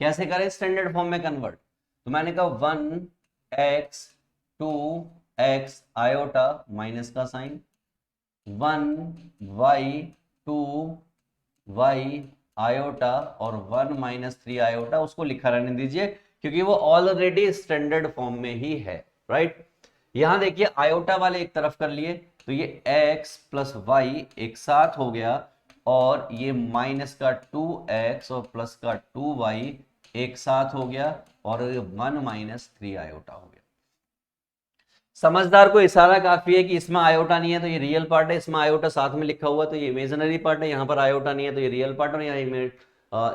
कैसे करें स्टैंडर्ड फॉर्म में कन्वर्ट, तो मैंने कहा 1x 2x आयोटा माइनस का साइन, 1y 2y आयोटा और 1 माइनस 3 आयोटा, उसको लिखा रहने दीजिए क्योंकि वो ऑलरेडी स्टैंडर्ड फॉर्म में ही है, राइट। यहां देखिए आयोटा वाले एक तरफ कर लिए तो ये x प्लस वाई एक साथ हो गया, और ये माइनस का 2x और प्लस का 2y एक साथ हो गया, और 1 माइनस 3 आयोटा हो गया। समझदार को इशारा काफी है कि इसमें आयोटा नहीं है तो ये रियल पार्ट है, इसमें आयोटा साथ में लिखा हुआ तो ये इमेजिनरी पार्ट है, यहाँ पर आयोटा नहीं है तो ये रियल पार्ट है, यहाँ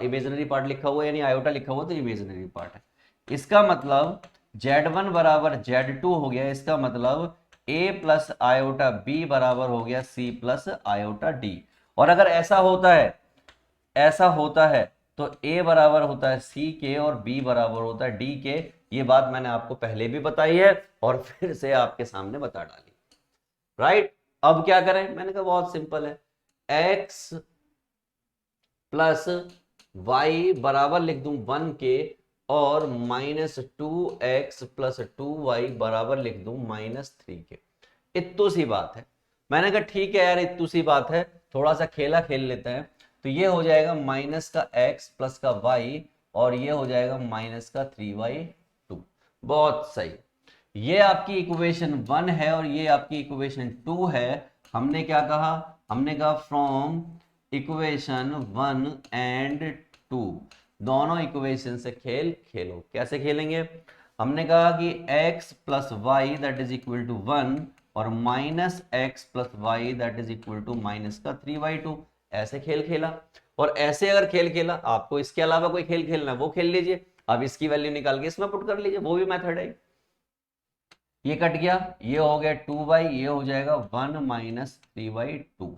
इमेजिनरी पार्ट लिखा हुआ है यानी आयोटा लिखा हुआ तो इमेजिनरी पार्ट है। इसका मतलब z1 बराबर z2 हो गया, इसका मतलब a प्लस आयोटा b बराबर हो गया c प्लस आयोटा d। और अगर ऐसा होता है तो a बराबर होता है c के और b बराबर होता है d के। ये बात मैंने आपको पहले भी बताई है और फिर से आपके सामने बता डाली, राइट। अब क्या करें, मैंने कहा बहुत सिंपल है, x प्लस वाई बराबर लिख दूं 1 के, और माइनस 2x प्लस 2y बराबर लिख दूं -3 के। इतनी सी बात है। मैंने कहा ठीक है यार इतनी सी बात है, थोड़ा सा खेला खेल लेते हैं। तो ये हो जाएगा माइनस का x प्लस का y, और ये हो जाएगा माइनस का 3y2। बहुत सही, ये आपकी इक्वेशन 1 है और ये आपकी इक्वेशन 2 है। हमने क्या कहा, हमने कहा फ्रॉम इक्वेशन 1 एंड 2 दोनों इक्वेशन से खेल खेलो। कैसे खेलेंगे, हमने कहा कि x plus y that is equal to 1 और minus x plus y that is equal to minus का 3y2, ऐसे खेल खेला। और ऐसे अगर खेल खेला, आपको इसके अलावा कोई खेल खेलना है वो खेल लीजिए, अब इसकी वैल्यू निकाल के इसमें पुट कर लीजिए, वो भी मेथड है। ये कट गया, ये हो गया 2y, ये हो जाएगा 1 माइनस 3y2।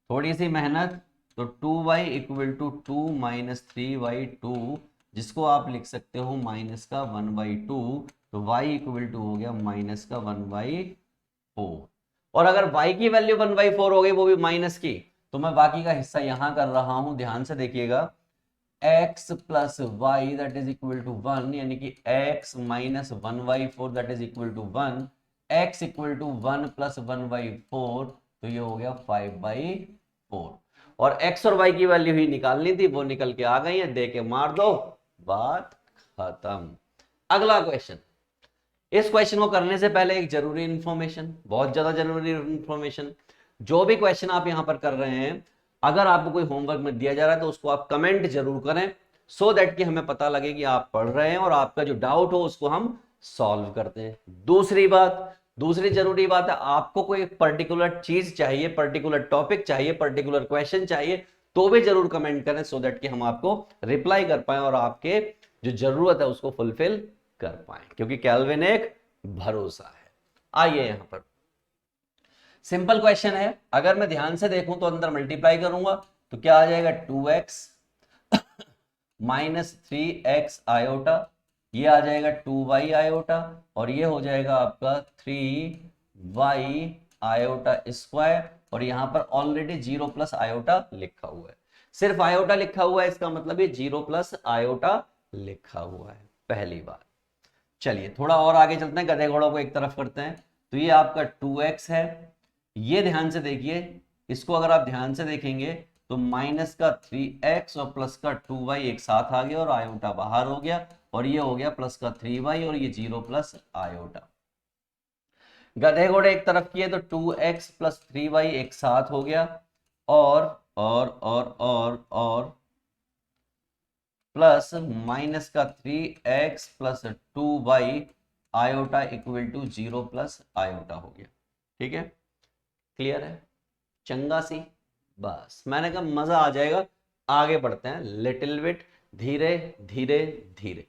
थोड़ी सी मेहनत, तो 2y equal to 2 minus 3y2, जिसको आप लिख सकते हो माइनस का 1/2, तो y इक्वल टू हो गया माइनस का 1/4। और अगर y की वैल्यू 1/4 हो गई वो भी माइनस की, तो मैं बाकी का हिस्सा यहां कर रहा हूं, ध्यान से देखिएगा। x plus y that is equal to 1, यानी कि x minus 1/4 that is equal to 1, x equal to 1 plus 1/4, तो ये हो गया 5/4। और x और y की वैल्यू ही निकालनी थी, वो निकल के आ गई है, दे के मार दो, बात खत्म। अगला क्वेश्चन। इस क्वेश्चन को करने से पहले एक जरूरी इंफॉर्मेशन, बहुत ज्यादा जरूरी इंफॉर्मेशन। जो भी क्वेश्चन आप यहां पर कर रहे हैं, अगर आपको कोई होमवर्क में दिया जा रहा है तो उसको आप कमेंट जरूर करें, सो दैट कि हमें पता लगे कि आप पढ़ रहे हैं और आपका जो डाउट हो उसको हम सॉल्व करते हैं। दूसरी जरूरी बात है, आपको कोई पर्टिकुलर चीज चाहिए, पर्टिकुलर टॉपिक चाहिए, पर्टिकुलर क्वेश्चन चाहिए, तो भी जरूर कमेंट करें, सो दैट कि हम आपको रिप्लाई कर पाए और आपके जो जरूरत है उसको फुलफिल कर पाए, क्योंकि कैल्विन एक भरोसा है। आइए यहां पर सिंपल क्वेश्चन है, अगर मैं ध्यान से देखूं तो अंदर मल्टीप्लाई करूंगा तो क्या आ जाएगा 2x माइनस 3x आयोटा, ये आ जाएगा 2y आयोटा, और ये हो जाएगा आपका 3y आयोटा स्क्वायर, और यहां पर ऑलरेडी 0 प्लस आयोटा लिखा हुआ है। सिर्फ आयोटा लिखा हुआ है, इसका मतलब ये 0 प्लस आयोटा लिखा हुआ है, पहली बात। चलिए थोड़ा और आगे चलते हैं, गधे घोड़ों को एक तरफ करते हैं। तो ये आपका 2x है, ये ध्यान से देखिए, इसको अगर आप ध्यान से देखेंगे तो माइनस का 3x और प्लस का 2y एक साथ आ गया और आयोटा बाहर हो गया, और ये हो गया प्लस का 3y और ये 0 प्लस आयोटा। गधे घोड़े एक तरफ किए तो 2x प्लस 3y एक साथ हो गया, और प्लस माइनस का 3x plus 2y iota equal to 0 plus iota हो गया। ठीक है, क्लियर है, चंगा सी। बस मैंने कहा मजा आ जाएगा। आगे बढ़ते हैं लिटिल बिट, धीरे धीरे धीरे।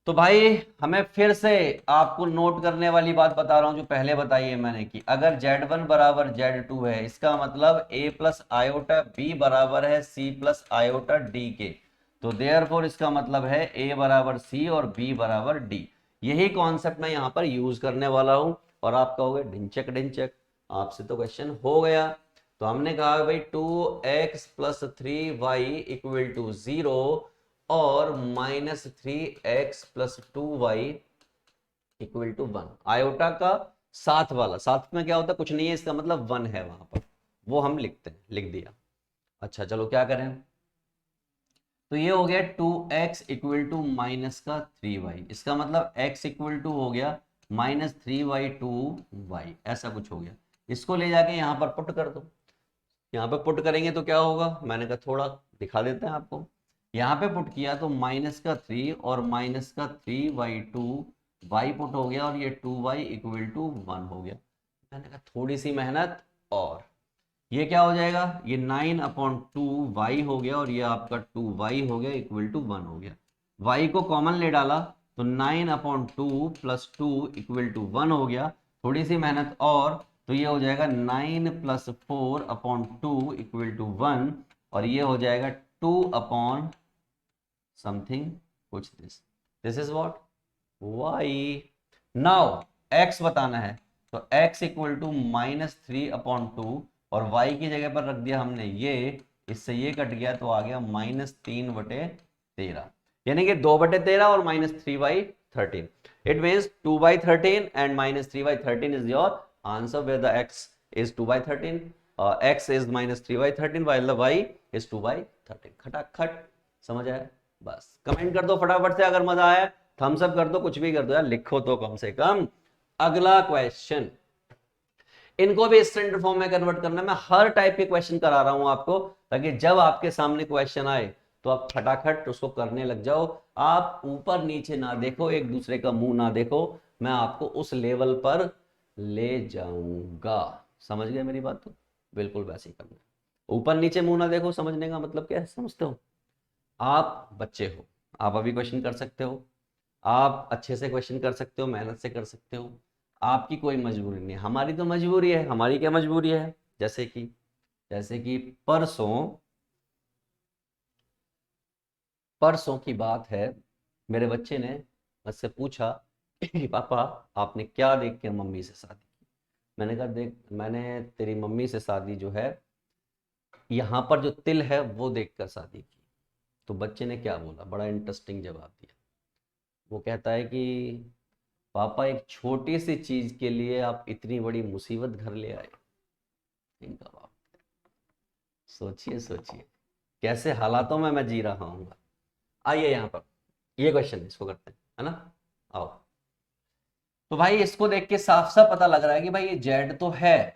तो भाई हमें फिर से आपको नोट करने वाली बात बता रहा हूं जो पहले बताई है मैंने, कि अगर Z1 बराबर Z2 है, इसका मतलब a प्लस आयोटा b बराबर है c प्लस आयोटा d के, तो देयरफॉर इसका मतलब है a बराबर c और b बराबर d। यही कॉन्सेप्ट मैं यहां पर यूज करने वाला हूं, और आप कहोगे ढिंचक ढिंचक, आपसे तो क्वेश्चन हो गया। तो हमने कहा भाई 2x plus 3y equal to 0 और minus 3x plus 2y equal to 1। Iota का साथ वाला, साथ में क्या होता है, कुछ नहीं है, इसका मतलब 1 है वहां पर, वो हम लिखते हैं, लिख दिया। अच्छा चलो क्या करें, तो ये हो गया 2x इक्वल टू माइनस का 3y, इसका मतलब x इक्वल टू हो गया माइनस 3y 2y, ऐसा कुछ हो गया। इसको ले जाके यहां पर पुट कर दो, यहाँ पे पुट करेंगे तो क्या होगा, मैंने कहा थोड़ा दिखा देते हैं आपको। यहाँ पे पुट किया तो माइनस का 3 और माइनस का 3y2 y पुट हो गया, और ये 2y इक्वल टू 1 हो गया। मैंने कहा थोड़ी सी मेहनत, और ये क्या हो जाएगा, ये 9/2y हो गया, और ये आपका 2y हो गया इक्वल टू 1 हो गया। y को कॉमन ले डाला तो 9/2 प्लस 2 इक्वल टू 1 हो गया। थोड़ी सी मेहनत और, तो ये हो जाएगा 9 प्लस 4/2 इक्वल टू 1, और ये हो जाएगा 2 अपॉन समथिंग कुछ, this is what y। Now x बताना है, तो x इक्वल टू -3/2, और y की जगह पर रख दिया हमने ये, इससे ये कट गया तो आ गया -3/13, यानी कि 2/13 और -3/13। It means 2/13 and -3/13 is your answer, where the x is 2/13, x is -3/13 while the y is 2/13। खटाखट समझ आया। बस कमेंट कर दो फटाफट से अगर मजा आया, थम्स अप कर दो, कुछ भी कर दो यार, लिखो तो कम से कम। अगला क्वेश्चन, इनको भी स्टैंडर्ड फॉर्म में कन्वर्ट करना है। मैं हर टाइप के क्वेश्चन करा रहा हूं आपको, ताकि जब आपके सामने क्वेश्चन आए तो आप फटाखट उसको करने लग जाओ। आप ऊपर नीचे ना देखो, एक दूसरे का मुंह ना देखो, मैं आपको उस लेवल पर ले जाऊंगा। समझ गए मेरी बात? तो बिल्कुल वैसे ही करना है, ऊपर नीचे मुंह ना देखो। समझने का मतलब क्या है, समझते हो? आप बच्चे हो, आप अभी क्वेश्चन कर सकते हो, आप अच्छे से क्वेश्चन कर सकते हो, मेहनत से कर सकते हो, आपकी कोई मजबूरी नहीं। हमारी तो मजबूरी है। हमारी क्या मजबूरी है? जैसे कि परसों की बात है, मेरे बच्चे ने मुझसे पूछा कि पापा आपने क्या देख के मम्मी से शादी की। मैंने कहा देख, मैंने तेरी मम्मी से शादी जो है, यहाँ पर जो तिल है वो देखकर शादी की। तो बच्चे ने क्या बोला, बड़ा इंटरेस्टिंग जवाब दिया। वो कहता है कि पापा एक छोटी सी चीज के लिए आप इतनी बड़ी मुसीबत घर ले आए। think about it. सोचिए सोचिए कैसे हालातों में मैं जी रहा हूँ। आइए यहाँ पर ये क्वेश्चन इसको करते हैं, है ना। आओ, तो भाई इसको देख के साफ साफ पता लग रहा है कि भाई ये जेड तो है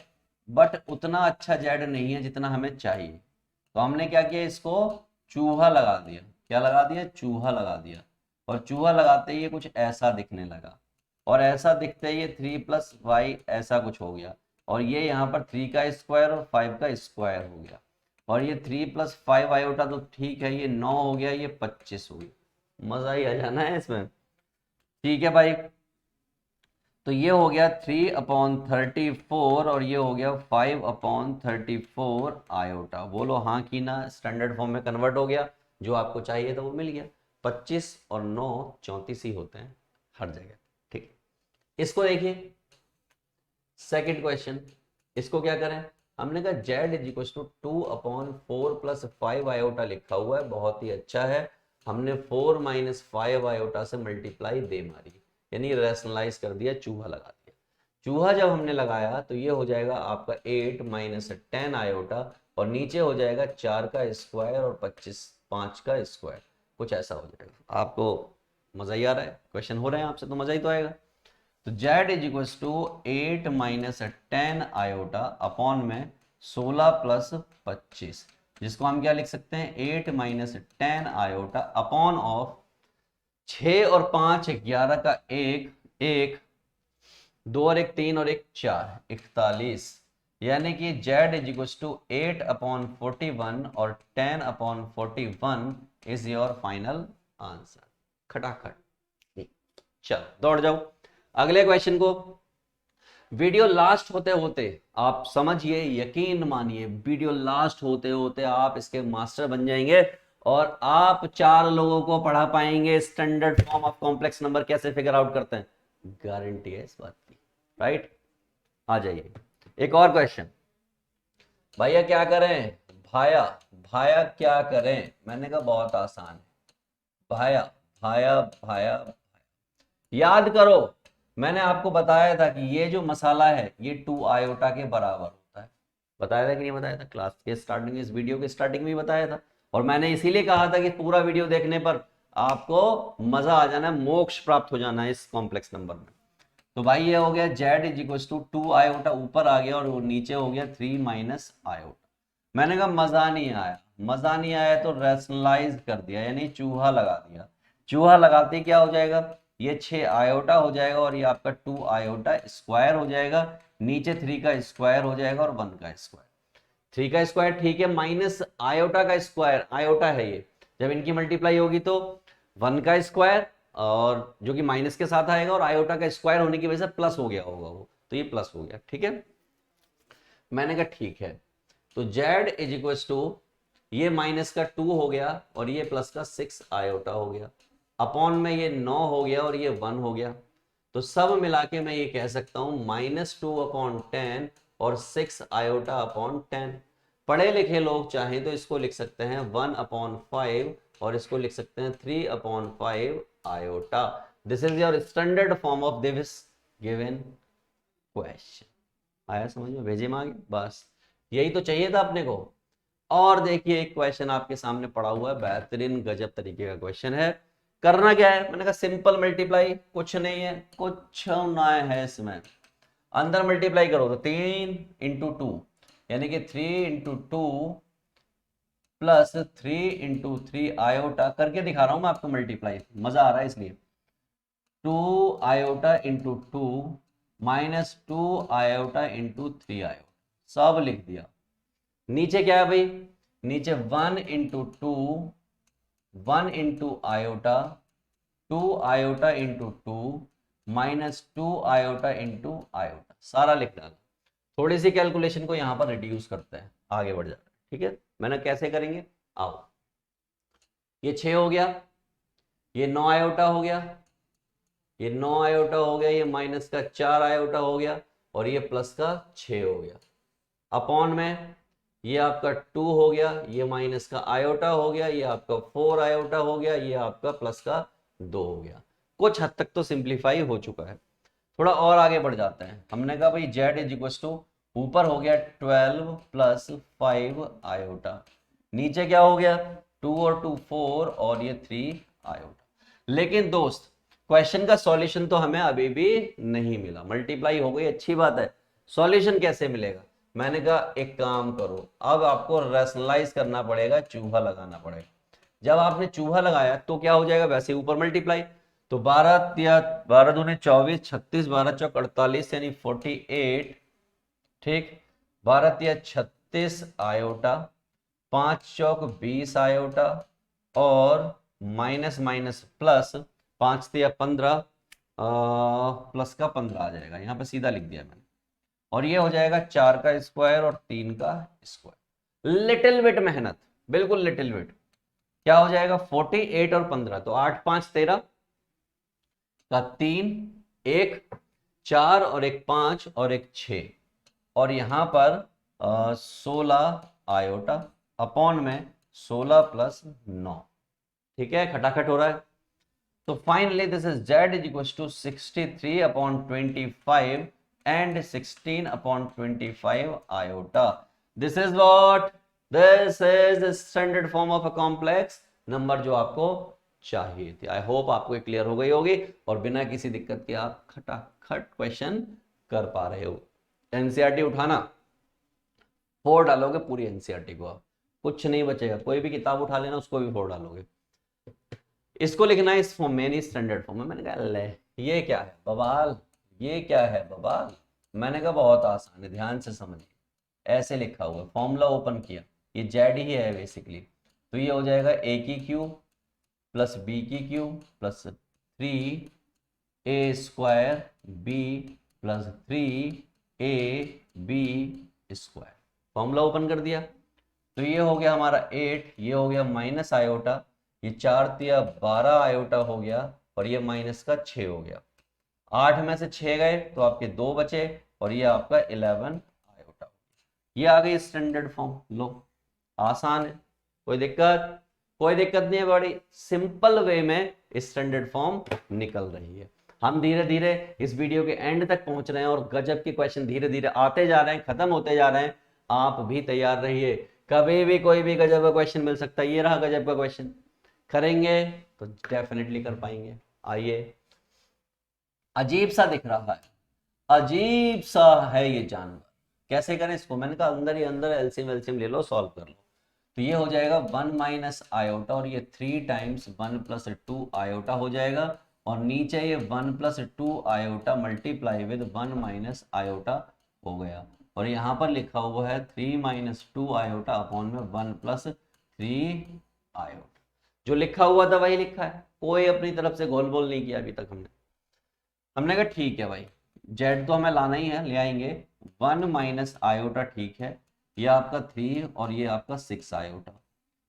बट उतना अच्छा जेड नहीं है जितना हमें चाहिए। तो हमने क्या किया, इसको चूहा लगा दिया। क्या लगा दिया, चूहा लगा दिया। और चूहा लगाते ही ये कुछ ऐसा दिखने लगा, और ऐसा दिखते ही ये 3+y ऐसा कुछ हो गया, और ये यहाँ पर 3 का स्क्वायर और 5 का स्क्वायर हो गया, और ये 3+5 आयोटा तो ठीक है, ये 9 हो गया, ये 25 हो गया। मजा ही आ जाना है इसमें। ठीक है भाई, तो ये हो गया 3/34 और ये हो गया 5/34 आयोटा। बोलो हाँ कि ना, स्टैंडर्ड फॉर्म में कन्वर्ट हो गया, जो आपको चाहिए था वो मिल गया। 25 और 9 34 ही होते हैं हर जगह। ठीक, इसको देखिए सेकंड क्वेश्चन। इसको क्या करें, हमने कहा z is equal to 2/4 + 5 iota लिखा हुआ है, बहुत ही अच्छा है। हमने 4 - 5 आयोटा से मल्टीप्लाई दे मारी, यानी रैशनलाइज कर दिया, चूहा लगा दिया। चूहा जब हमने लगाया तो ये हो जाएगा आपका 8 - 10 आयोटा, और नीचे हो जाएगा 4 का स्क्वायर और 5 का स्क्वायर, कुछ ऐसा हो जाएगा। आपको मजा ही आ रहा है, क्वेश्चन हो रहे हैं आपसे तो मजा ही तो आएगा। तो z is equal to 8 - 10 iota upon में 16 + 25, जिसको हम क्या लिख सकते हैं, 8 - 10 आयोटा अपॉन ऑफ 6 और 5 11 का 1 1 2 और 1 3 और 1 4 41, यानी कि z इज इक्वल टू 8/41 और 10/41 इज योर फाइनल आंसर। खटाखट। चल दौड़ जाओ अगले क्वेश्चन को। वीडियो लास्ट होते होते आप समझिए, यकीन मानिए, वीडियो लास्ट होते होते आप इसके मास्टर बन जाएंगे और आप 4 लोगों को पढ़ा पाएंगे standard form of complex number कैसे फिगर आउट करते हैं। गारंटी है इस बात की, राइट। आ जाइए एक और क्वेश्चन। भैया क्या करें, भाया भाया क्या करें, मैंने कहा बहुत आसान है। भाया भाया भाया, याद करो मैंने आपको बताया था कि ये जो मसाला है ये 2 आयोटा के बराबर होता है। बताया था कि नहीं बताया था, क्लास के स्टार्टिंग में, इस वीडियो के स्टार्टिंग में ही बताया था। और मैंने इसीलिए कहा था कि पूरा वीडियो देखने पर आपको मजा आ जाना है, मोक्ष प्राप्त हो जाना है इस कॉम्प्लेक्स नंबर में। तो भाई ये हो गया z is equal to 2 iota ऊपर आ गया और वो नीचे हो गया 3 - आयोटा। मैंने कहा मजा नहीं आया, मजा नहीं आया तो रैशनलाइज कर दिया, यानी चूहा लगा दिया। चूहा लगाते क्या हो जाएगा, ये 6 आयोटा हो जाएगा और ये आपका 2 आयोटा स्क्वायर हो जाएगा, नीचे 3 का स्क्वायर हो जाएगा और 1 का स्क्वायर। 3 का स्क्वायर ठीक है, माइनस आयोटा का स्क्वायर, आयोटा है ये, जब इनकी मल्टीप्लाई होगी तो 1 का स्क्वायर, और जो कि माइनस के साथ आएगा, और आयोटा का स्क्वायर होने की वजह से प्लस हो गया होगा वो, तो ये प्लस हो गया। ठीक है, मैंने कहा ठीक है। तो z इज इक्वल टू ये माइनस का 2 हो गया और ये प्लस का 6 आयोटा हो गया, अपॉन में ये 9 हो गया और ये 1 हो गया। तो सब मिला के मैं ये कह सकता हूं -2/10 और 6 आयोटा अपॉन 10। पढ़े लिखे लोग चाहें तो इसको लिख सकते हैं 1/5 और इसको लिख सकते हैं 3/5 iota. This is your standard form of this given question. आया समझ में, भेजे में आगे, बस यही तो चाहिए था अपने को। और देखिए एक क्वेश्चन आपके सामने पड़ा हुआ है, बेहतरीन गजब तरीके का क्वेश्चन है। करना क्या है, मैंने कहा सिंपल मल्टीप्लाई, कुछ नहीं है, कुछ ना है इसमें। अंदर मल्टीप्लाई करो तो 3 × 2 यानी कि 3 × 2 प्लस 3 × 3 आयोटा करके दिखा रहा हूं मैं आपको मल्टीप्लाई, मजा आ रहा है इसलिए। 2 आयोटा × 2 -2 आयोटा × 3 आयोटा, सब लिख दिया। नीचे क्या है भाई, नीचे 1 × 2 1 × आयोटा 2 आयोटा × 2 -2 आयोटा × आयोटा, सारा लिख डाला। थोड़ी सी कैलकुलेशन को यहां पर रिड्यूस करते हैं, आगे बढ़ जाते हैं। ठीक है, मैंने कैसे करेंगे, आओ। ये 6 हो गया, ये 9 आयोटा हो गया, ये 9 आयोटा हो गया, ये माइनस का 4 आयोटा हो गया और ये प्लस का 6 हो गया, अपॉन में ये आपका 2 हो गया, ये माइनस का आयोटा हो गया, ये आपका 4 आयोटा हो गया, ये आपका प्लस का 2 हो गया। कुछ हद तक तो सिंप्लीफाई हो चुका है, थोड़ा और आगे बढ़ जाते हैं। हमने कहा भाई z इज इक्वल टू ऊपर हो गया 12 प्लस 5 आयोटा, नीचे क्या हो गया 2 और 2 4 और ये 3 आयोटा। लेकिन दोस्त क्वेश्चन का सॉल्यूशन तो हमें अभी भी नहीं मिला। मल्टीप्लाई हो गई, अच्छी बात है, सॉल्यूशन कैसे मिलेगा? मैंने कहा एक काम करो, अब आपको रैशनलाइज करना पड़ेगा, चूहा लगाना पड़ेगा। जब आपने चूहा लगाया तो क्या हो जाएगा, वैसे ऊपर मल्टीप्लाई। तो 12 या 12 दूनी 24, 36, 12 चौक 48 यानी 48, ठीक। 12 या 36 आयोटा, 5 चौक 20 आयोटा, और माइनस माइनस प्लस, 5 या 15, प्लस का 15 आ जाएगा, यहां पे सीधा लिख दिया मैंने। और ये हो जाएगा 4 का स्क्वायर और 3 का स्क्वायर। लिटिल बिट मेहनत, बिल्कुल लिटिल बिट। क्या हो जाएगा 48 और 15, तो 8 5 13 का 3, एक 4 और एक 5 और एक 6, और यहां पर 16 आयोटा अपॉन में 16 प्लस 9। ठीक है, खटाखट हो रहा है। तो finally this is z is equal to 63 upon 25 and 16 upon 25 iota. This is what, this is standard form of a complex number जो आपको चाहिए थी। आई होप आपको क्लियर हो गई होगी और बिना किसी दिक्कत के आप खटाखट क्वेश्चन कर पा रहे हो। एनसीईआरटी उठाना, फोड़ डालोगे पूरी एनसीईआरटी को, आप कुछ नहीं बचेगा। कोई भी किताब उठा लेना, उसको भी फोड़ डालोगे। इसको लिखना है इस फॉर्म में, नहीं स्टैंडर्ड फॉर्म में। मैंने कहा ले, ये क्या है बवाल, ये क्या है बवाल। मैंने कहा बहुत आसान है, ध्यान से समझिए। ऐसे लिखा हुआ, फॉर्मूला ओपन किया, ये जेड ही है बेसिकली। तो ये हो जाएगा ए की क्यू प्लस बी की cube plus 3a² b plus 3ab square. Formula open कर दिया, तो ये हो गया हमारा 8, ये हो गया माइनस आयोटा, ये 4 तिया 12 आयोटा हो गया, और ये माइनस का 6 हो गया। 8 में से 6 गए तो आपके 2 बचे, और ये आपका 11 आयोटा। ये आ गई स्टैंडर्ड फॉर्म। लो, आसान है, कोई दिक्कत? कोई दिक्कत नहीं है, बड़ी सिंपल वे में स्टैंडर्ड फॉर्म निकल रही है। हम धीरे धीरे इस वीडियो के एंड तक पहुंच रहे हैं और गजब के क्वेश्चन धीरे धीरे आते जा रहे हैं, खत्म होते जा रहे हैं। आप भी तैयार रहिए, कभी भी कोई भी गजब का क्वेश्चन मिल सकता है। ये रहा गजब का क्वेश्चन, करेंगे तो डेफिनेटली कर पाएंगे। आइए, अजीब सा दिख रहा है, अजीब सा है ये जानवर, कैसे करें इसको? मैंने कहा अंदर ही अंदर एलसीएम एलसीएम ले लो, सॉल्व कर लो। तो ये हो जाएगा 1 माइनस आयोटा, और ये 3 टाइम्स 1 प्लस 2 आयोटा हो जाएगा, और नीचे ये 1 plus 2 iota multiply with 1 minus iota हो गया, और यहाँ पर लिखा हुआ है 3 माइनस 2 आयोटा अपॉन में 1 प्लस 3 आयोटा। जो लिखा हुआ था वही लिखा है, कोई अपनी तरफ से गोल बोल नहीं किया अभी तक हमने। हमने कहा ठीक है भाई, जेड तो हमें लाना ही है, ले आएंगे। 1 माइनस आयोटा, ठीक है, ये आपका 3 और ये आपका 6 आयोटा।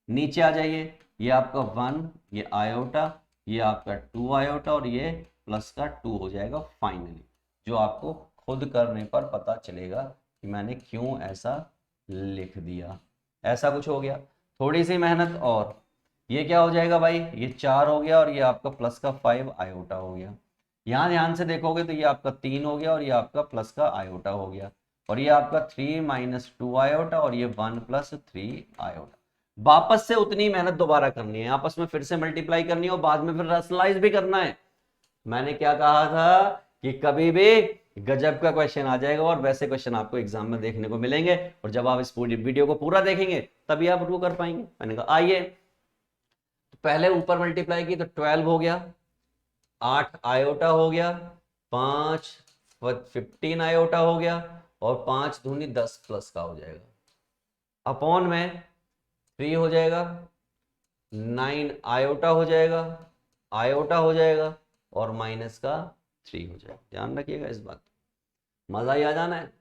नीचे आ जाइए, ये आपका 1, ये आयोटा, ये आपका 2 आयोटा, और ये प्लस का 2 हो जाएगा फाइनली, जो आपको खुद करने पर पता चलेगा कि मैंने क्यों ऐसा लिख दिया। ऐसा कुछ हो गया, थोड़ी सी मेहनत और। ये क्या हो जाएगा भाई, ये 4 हो गया, और ये आपका प्लस का 5 आयोटा हो गया। यहाँ ध्यान से देखोगे तो ये आपका 3 हो गया, और ये आपका प्लस का आयोटा हो गया, और ये आपका 3 माइनस 2 आयोटा, और ये 1 प्लस 3 आयोटा। वापस से उतनी मेहनत दोबारा करनी है, आपस में फिर से मल्टीप्लाई करनी है, और बाद में फिर रैशनलाइज भी करना है। मैंने क्या कहा था कि कभी भी गजब का क्वेश्चन आ जाएगा, और वैसे क्वेश्चन आपको एग्जाम में देखने को मिलेंगे, और जब आप इस पूरी वीडियो को पूरा देखेंगे तभी आप उनको कर पाएंगे। मैंने कहा आइए, तो पहले ऊपर मल्टीप्लाई की तो 12 हो गया, 8 आयोटा हो गया, 5 15 आयोटा हो गया, और 5 दूनी 10 प्लस का हो जाएगा, अपॉन में 3 हो जाएगा, 9 आयोटा हो जाएगा, आयोटा हो जाएगा, और माइनस का 3 हो जाएगा। ध्यान रखिएगा इस बात, मजा ही आ जाना है।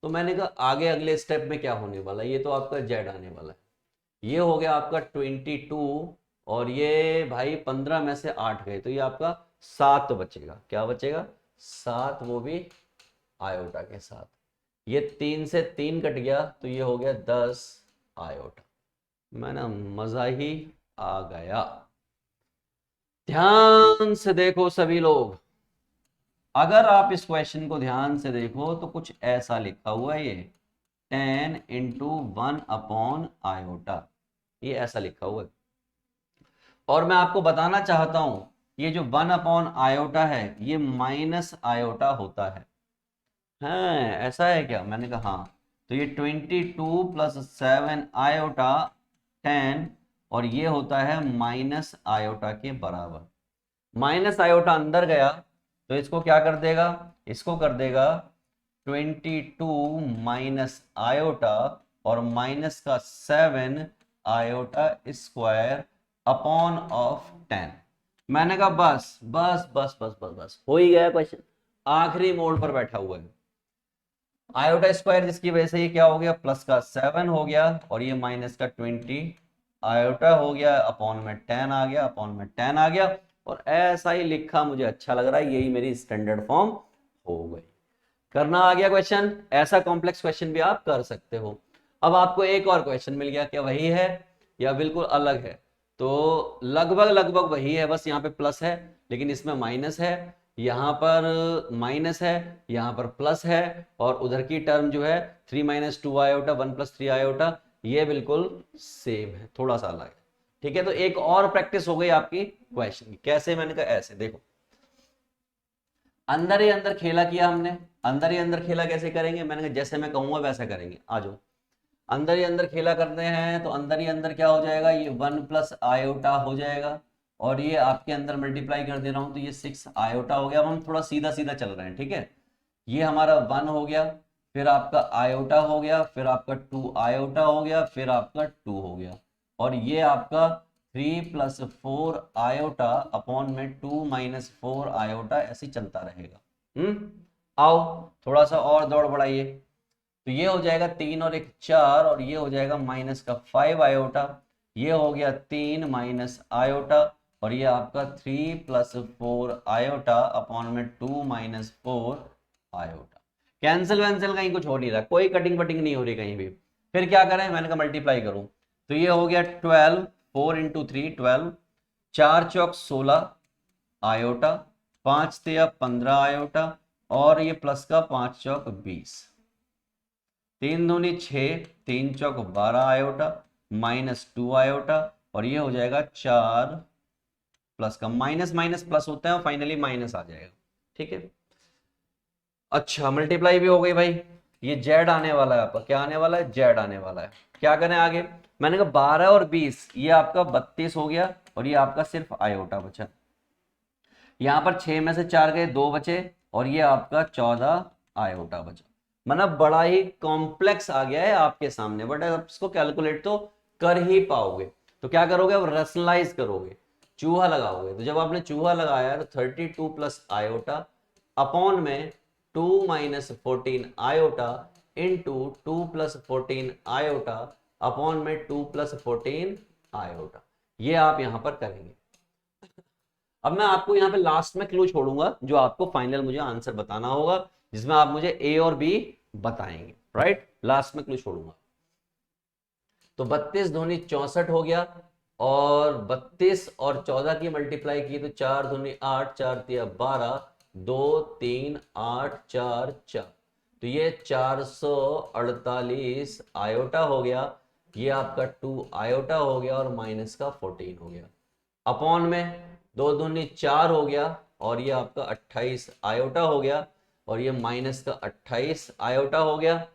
तो मैंने कहा आगे अगले स्टेप में क्या होने वाला है, ये तो आपका जेड आने वाला है। ये हो गया आपका 22, और ये भाई 15 में से 8 गए, तो ये आपका 7 बचेगा। क्या बचेगा? 7, वो भी आयोटा के साथ। ये 3 से 3 कट गया, तो ये हो गया 10 आयोटा। मैंने मजा ही आ गया। ध्यान से देखो सभी लोग, अगर आप इस क्वेश्चन को ध्यान से देखो तो कुछ ऐसा लिखा हुआ है, ये 10 × 1/आयोटा, ये ऐसा लिखा हुआ है। और मैं आपको बताना चाहता हूं ये जो 1/आयोटा है ये माइनस आयोटा होता है। हाँ ऐसा है क्या, मैंने कहा हाँ। तो ये 22 + 7 आयोटा 10 और ये होता है माइनस आयोटा के बराबर। माइनस आयोटा अंदर गया तो इसको क्या कर देगा, इसको कर देगा 22 माइनस आयोटा और माइनस का 7 आयोटा स्क्वायर अपॉन ऑफ 10। मैंने कहा बस बस बस बस बस बस हो ही गया क्वेश्चन, आखिरी मोड पर बैठा हुआ है। आयोटा स्क्वायर जिसकी वजह से ये क्या हो गया, प्लस का 7 हो गया और ये माइनस का 20 आयोटा हो गया, अपॉन में 10 आ गया, अपॉन में 10 आ गया। और ऐसा ही लिखा मुझे अच्छा लग रहा है, यही मेरी स्टैंडर्ड फॉर्म हो गई। करना आ गया क्वेश्चन, ऐसा कॉम्प्लेक्स क्वेश्चन भी आप कर सकते हो। अब आपको एक और क्वेश्चन मिल गया, क्या वही है या बिल्कुल अलग है? तो लगभग लगभग वही है, बस यहाँ पे प्लस है लेकिन इसमें माइनस है, यहाँ पर माइनस है, यहाँ पर प्लस है, और उधर की टर्म जो है 3 - 2 आयोटा 1 + 3 आयोटा, ये बिल्कुल सेम है, थोड़ा सा अलग है। ठीक है, तो एक और प्रैक्टिस हो गई आपकी क्वेश्चन की। कैसे? मैंने कहा ऐसे देखो, अंदर ही अंदर खेला किया हमने। अंदर ही अंदर खेला कैसे करेंगे? मैंने कहा जैसे मैं कहूंगा वैसा करेंगे। आ जाओ, अंदर ही अंदर खेला करते हैं। तो अंदर ही अंदर क्या हो जाएगा, ये 1 + आयोटा हो जाएगा और ये आपके अंदर मल्टीप्लाई कर दे रहा हूं तो ये 6 आयोटा हो गया। अब हम थोड़ा सीधा सीधा चल रहे हैं, ठीक है। ये हमारा 1 हो गया, फिर आपका आयोटा हो गया, फिर आपका 2 आयोटा हो गया, फिर आपका 2 हो गया, और ये आपका 3 + 4 आयोटा अपॉन में 2 - 4 आयोटा, ऐसे चलता रहेगा। आओ थोड़ा सा और दौड़ बढ़ाइए। तो ये हो जाएगा 3 और 1 4, और ये हो जाएगा माइनस का 5 आयोटा, ये हो गया 3 माइनस आयोटा, और ये आपका 3 + 4 आयोटा अपॉन में 2 - 4 आयोटा। कैंसिल वैंसिल कहीं कुछ हो नहीं रहा, कोई कटिंग वटिंग नहीं हो रही कहीं भी। फिर क्या करें? मैंने कहा मल्टीप्लाई करूं, तो ये हो गया 12, 4 × 3 12, 4 चौक 16 आयोटा, 5 तिया 15 आयोटा, और ये प्लस का 5 चौक 20, 3 दूनी 6, 3 चौक 12 आयोटा, -2 आयोटा, और ये हो जाएगा 4 प्लस का माइनस माइनस प्लस होता है और फाइनली माइनस आ जाएगा। ठीक है, अच्छा मल्टीप्लाई भी हो गई भाई। ये जेड आने वाला है आपका, क्या आने वाला है? जेड आने वाला है। क्या करें आगे? मैंने कहा 12 और 20, ये आपका 32 हो गया, और ये आपका सिर्फ आयोटा बचा। यहां पर 6 में से 4 गए, 2 बचे, और ये आपका 14 आयोटा बचा। मतलब बड़ा ही कॉम्प्लेक्स आ गया है आपके सामने, बट आप इसको कैलकुलेट तो कर ही पाओगे। तो क्या करोगे? अब रैशनलाइज करोगे, चूहा लगाओगे। तो जब आपने चूहा लगाया तो 32 + आयोटा अपॉन में 2 - 14 आयोटा इंटू 2 + 14 आयोटा अपॉन में 2 + 14 आयोटा, ये आप यहां पर करेंगे। अब मैं आपको यहाँ पे लास्ट में क्लू छोड़ूंगा, जो आपको फाइनल मुझे आंसर बताना होगा, जिसमें आप मुझे ए और बी बताएंगे। राइट, लास्ट में क्लू छोड़ूंगा। तो 32 दूनी 64 हो गया, और 32 और 14 की मल्टीप्लाई की तो 4 दूनी 8, 4 तिया 12, 2 3 8 4 4, तो ये 448 आयोटा हो गया। ये आपका 2 आयोटा हो गया और माइनस का 14 हो गया, अपॉन में 2 दूनी 4 हो गया, और ये आपका 28 आयोटा हो गया, और ये माइनस का 28 आयोटा हो गया।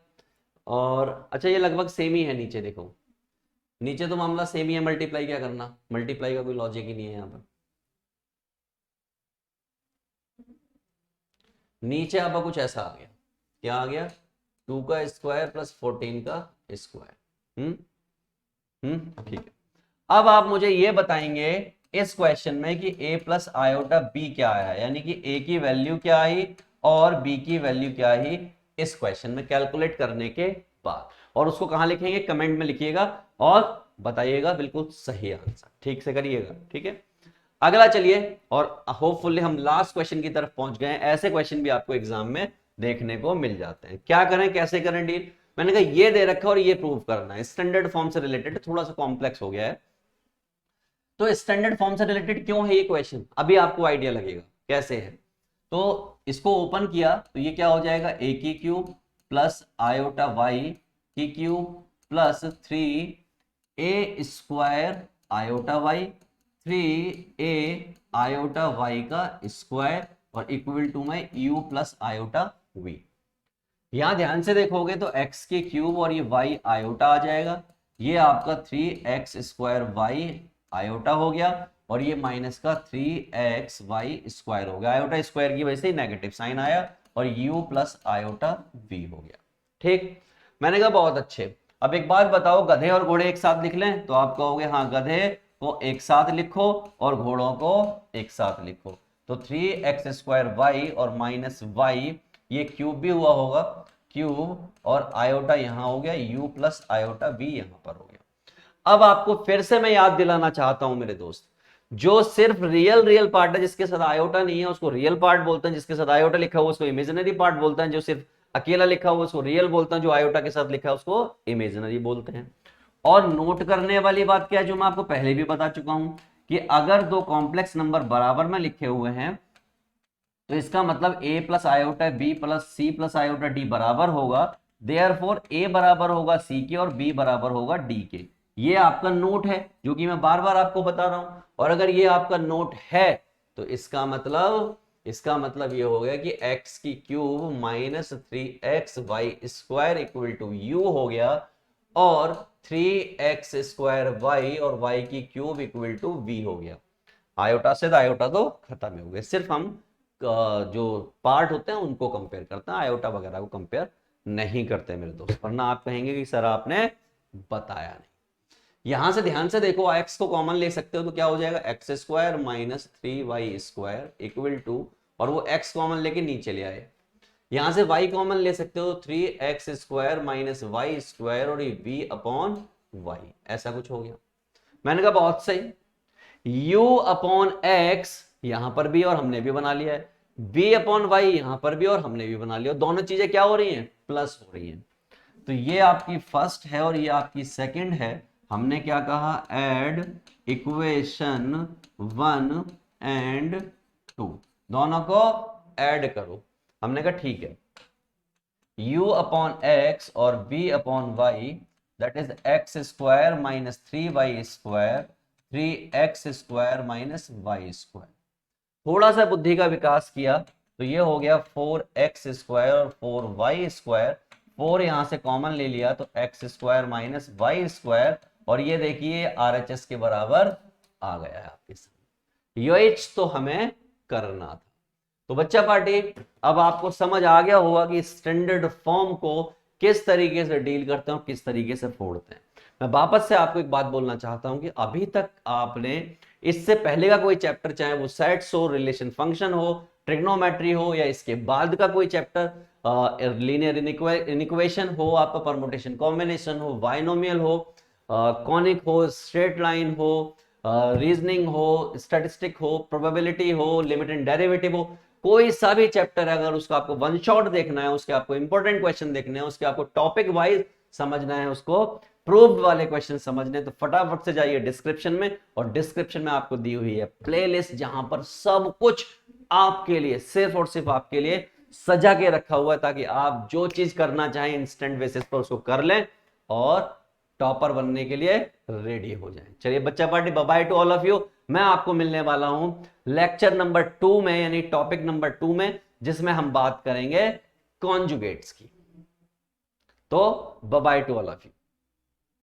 और अच्छा ये लगभग सेम ही है, नीचे देखो, नीचे तो मामला सेम ही है। मल्टीप्लाई क्या करना, मल्टीप्लाई का कोई लॉजिक ही नहीं है यहाँ पर। नीचे आपका कुछ ऐसा आ गया, क्या आ गया? 2 का स्क्वायर प्लस 14 का स्क्वायर। ठीक है। अब आप मुझे ये बताएंगे इस क्वेश्चन में कि a + आयोटा b क्या आया, यानी कि a की वैल्यू क्या आई और b की वैल्यू क्या आई इस क्वेश्चन में कैलकुलेट करने के बाद। और उसको कहां लिखेंगे? कमेंट में लिखिएगा और बताइएगा बिल्कुल सही आंसर, ठीक से करिएगा। ठीक है, अगला चलिए, और होपफुली हम लास्ट क्वेश्चन की तरफ पहुंच गए हैं। ऐसे क्वेश्चन भी आपको एग्जाम में देखने को मिल जाते हैं। क्या करें, कैसे करें डील? मैंने कहा ये दे रखा है और ये प्रूव करना है, स्टैंडर्ड फॉर्म से रिलेटेड, थोड़ा सा कॉम्प्लेक्स हो गया है। तो स्टैंडर्ड फॉर्म से रिलेटेड क्यों है ये क्वेश्चन, अभी आपको आइडिया लगेगा कैसे है। तो इसको ओपन किया तो ये क्या हो जाएगा, ए की क्यूब प्लस आयोटा वाई की cube plus 3a² iota y, 3a iota y का स्क्वायर और इक्वल टू में u प्लस आयोटा v। यहां ध्यान से देखोगे तो x की क्यूब और ये y आयोटा आ जाएगा, ये आपका 3x² y आयोटा हो गया और ये माइनस का 3xy² हो गया। आयोटा स्क्वायर की वजह से नेगेटिव साइन आया और u प्लस आयोटा v हो गया। ठीक, मैंने कहा बहुत अच्छे। अब एक बात बताओ, गधे और घोड़े एक साथ लिख लें? तो आप कहोगे हाँ, गधे को एक साथ लिखो और घोड़ों को एक साथ लिखो। तो 3x² y और माइनस y, ये क्यूब भी हुआ होगा, क्यूब और आयोटा यहां हो गया, u प्लस आयोटा v यहां पर हो गया। अब आपको फिर से मैं याद दिलाना चाहता हूं मेरे दोस्त, जो सिर्फ रियल पार्ट है जिसके साथ आयोटा नहीं है उसको रियल पार्ट बोलते हैं, जिसके साथ आयोटा लिखा हुआ उसको इमेजिनरी पार्ट बोलते हैं, जो सिर्फ अकेला लिखा हुआ उसको रियल बोलते हैं, जो आयोटा के साथ लिखा है उसको इमेजिनरी बोलते हैं। और नोट करने वाली बात क्या है, जो मैं आपको पहले भी बता चुका हूं कि अगर दो कॉम्प्लेक्स नंबर बराबर में लिखे हुए हैं तो इसका मतलब a plus iota b plus c plus iota d बराबर होगा, देयरफॉर a बराबर होगा c के और b बराबर होगा d के। ये आपका नोट है जो कि मैं बार बार आपको बता रहा हूं। और अगर ये आपका नोट है तो इसका मतलब ये हो गया कि x की cube minus 3xy² equal to u हो गया और 3x² y और y की क्यूब इक्वल टू v हो गया। आयोटा से आयोटा तो खत्म हो गए, सिर्फ हम जो पार्ट होते हैं उनको कंपेयर करते हैं, आयोटा वगैरह को कंपेयर नहीं करते मेरे दोस्त, वरना आप कहेंगे कि सर आपने बताया नहीं। यहां से ध्यान से देखो, x को कॉमन ले सकते हो तो क्या हो जाएगा, x² minus 3y² equal to, और वो x कॉमन लेके नीचे ले आए। यहां से y कॉमन ले सकते हो, 3x² माइनस y² और ये v अपॉन y, ऐसा कुछ हो गया। मैंने कहा बहुत सही। u अपॉन x यहां पर भी और हमने भी बना लिया है, v अपॉन y यहां पर भी और हमने भी बना लिया, दोनों चीजें क्या हो रही हैं, प्लस हो रही हैं। तो ये आपकी फर्स्ट है और ये आपकी सेकंड है। हमने क्या कहा, ऐड इक्वेशन 1 एंड 2, दोनों को ऐड करो। हमने कहा ठीक है, u अपॉन x और v upon y that is x² minus 3y² 3x² minus y²। थोड़ा सा बुद्धि का विकास किया तो ये हो गया 4x² और 4y², 4 यहां से कॉमन ले लिया तो x² माइनस y², और ये देखिए RHS के बराबर आ गया है आपके सामने। यूएच तो हमें करना था। तो बच्चा पार्टी, अब आपको समझ आ गया होगा कि स्टैंडर्ड फॉर्म को किस तरीके से डील करते हैं और किस तरीके से फोड़ते हैं। मैं वापस से आपको एक बात बोलना चाहता हूं कि अभी तक आपने इससे पहले का कोई चैप्टर, चाहे वो सेट्स हो, रिलेशन फंक्शन हो, ट्रिग्नोमेट्री हो, या इसके बाद का कोई चैप्टर लीनियर इक्वेशन हो, आपका परमुटेशन कॉम्बिनेशन हो, बाइनोमियल हो, कॉनिक हो, स्ट्रेट लाइन हो, रीजनिंग हो, स्टैटिस्टिक हो, प्रोबेबिलिटी हो, लिमिट एंड डेरिवेटिव हो, कोई सा भी चैप्टर है, अगर उसका आपको वन शॉट देखना है, उसके आपको इंपॉर्टेंट क्वेश्चन देखने हैं, उसके आपको टॉपिक वाइज समझना है, उसको प्रूव्ड वाले क्वेश्चन समझने, तो फटाफट से जाइए डिस्क्रिप्शन में, और डिस्क्रिप्शन में आपको दी हुई है प्लेलिस्ट जहां पर सब कुछ आपके लिए, सिर्फ और सिर्फ आपके लिए सजा के रखा हुआ है, ताकि आप जो चीज करना चाहें इंस्टेंट बेसिस पर उसको कर लें और टॉपर बनने के लिए रेडी हो जाएं। चलिए बच्चा party, bye bye to all of you. मैं आपको मिलने वाला हूं लेक्चर नंबर 2 में, यानी टॉपिक नंबर 2 में, जिसमें हम बात करेंगे कॉन्जुगेट्स की। तो bye bye to all of you.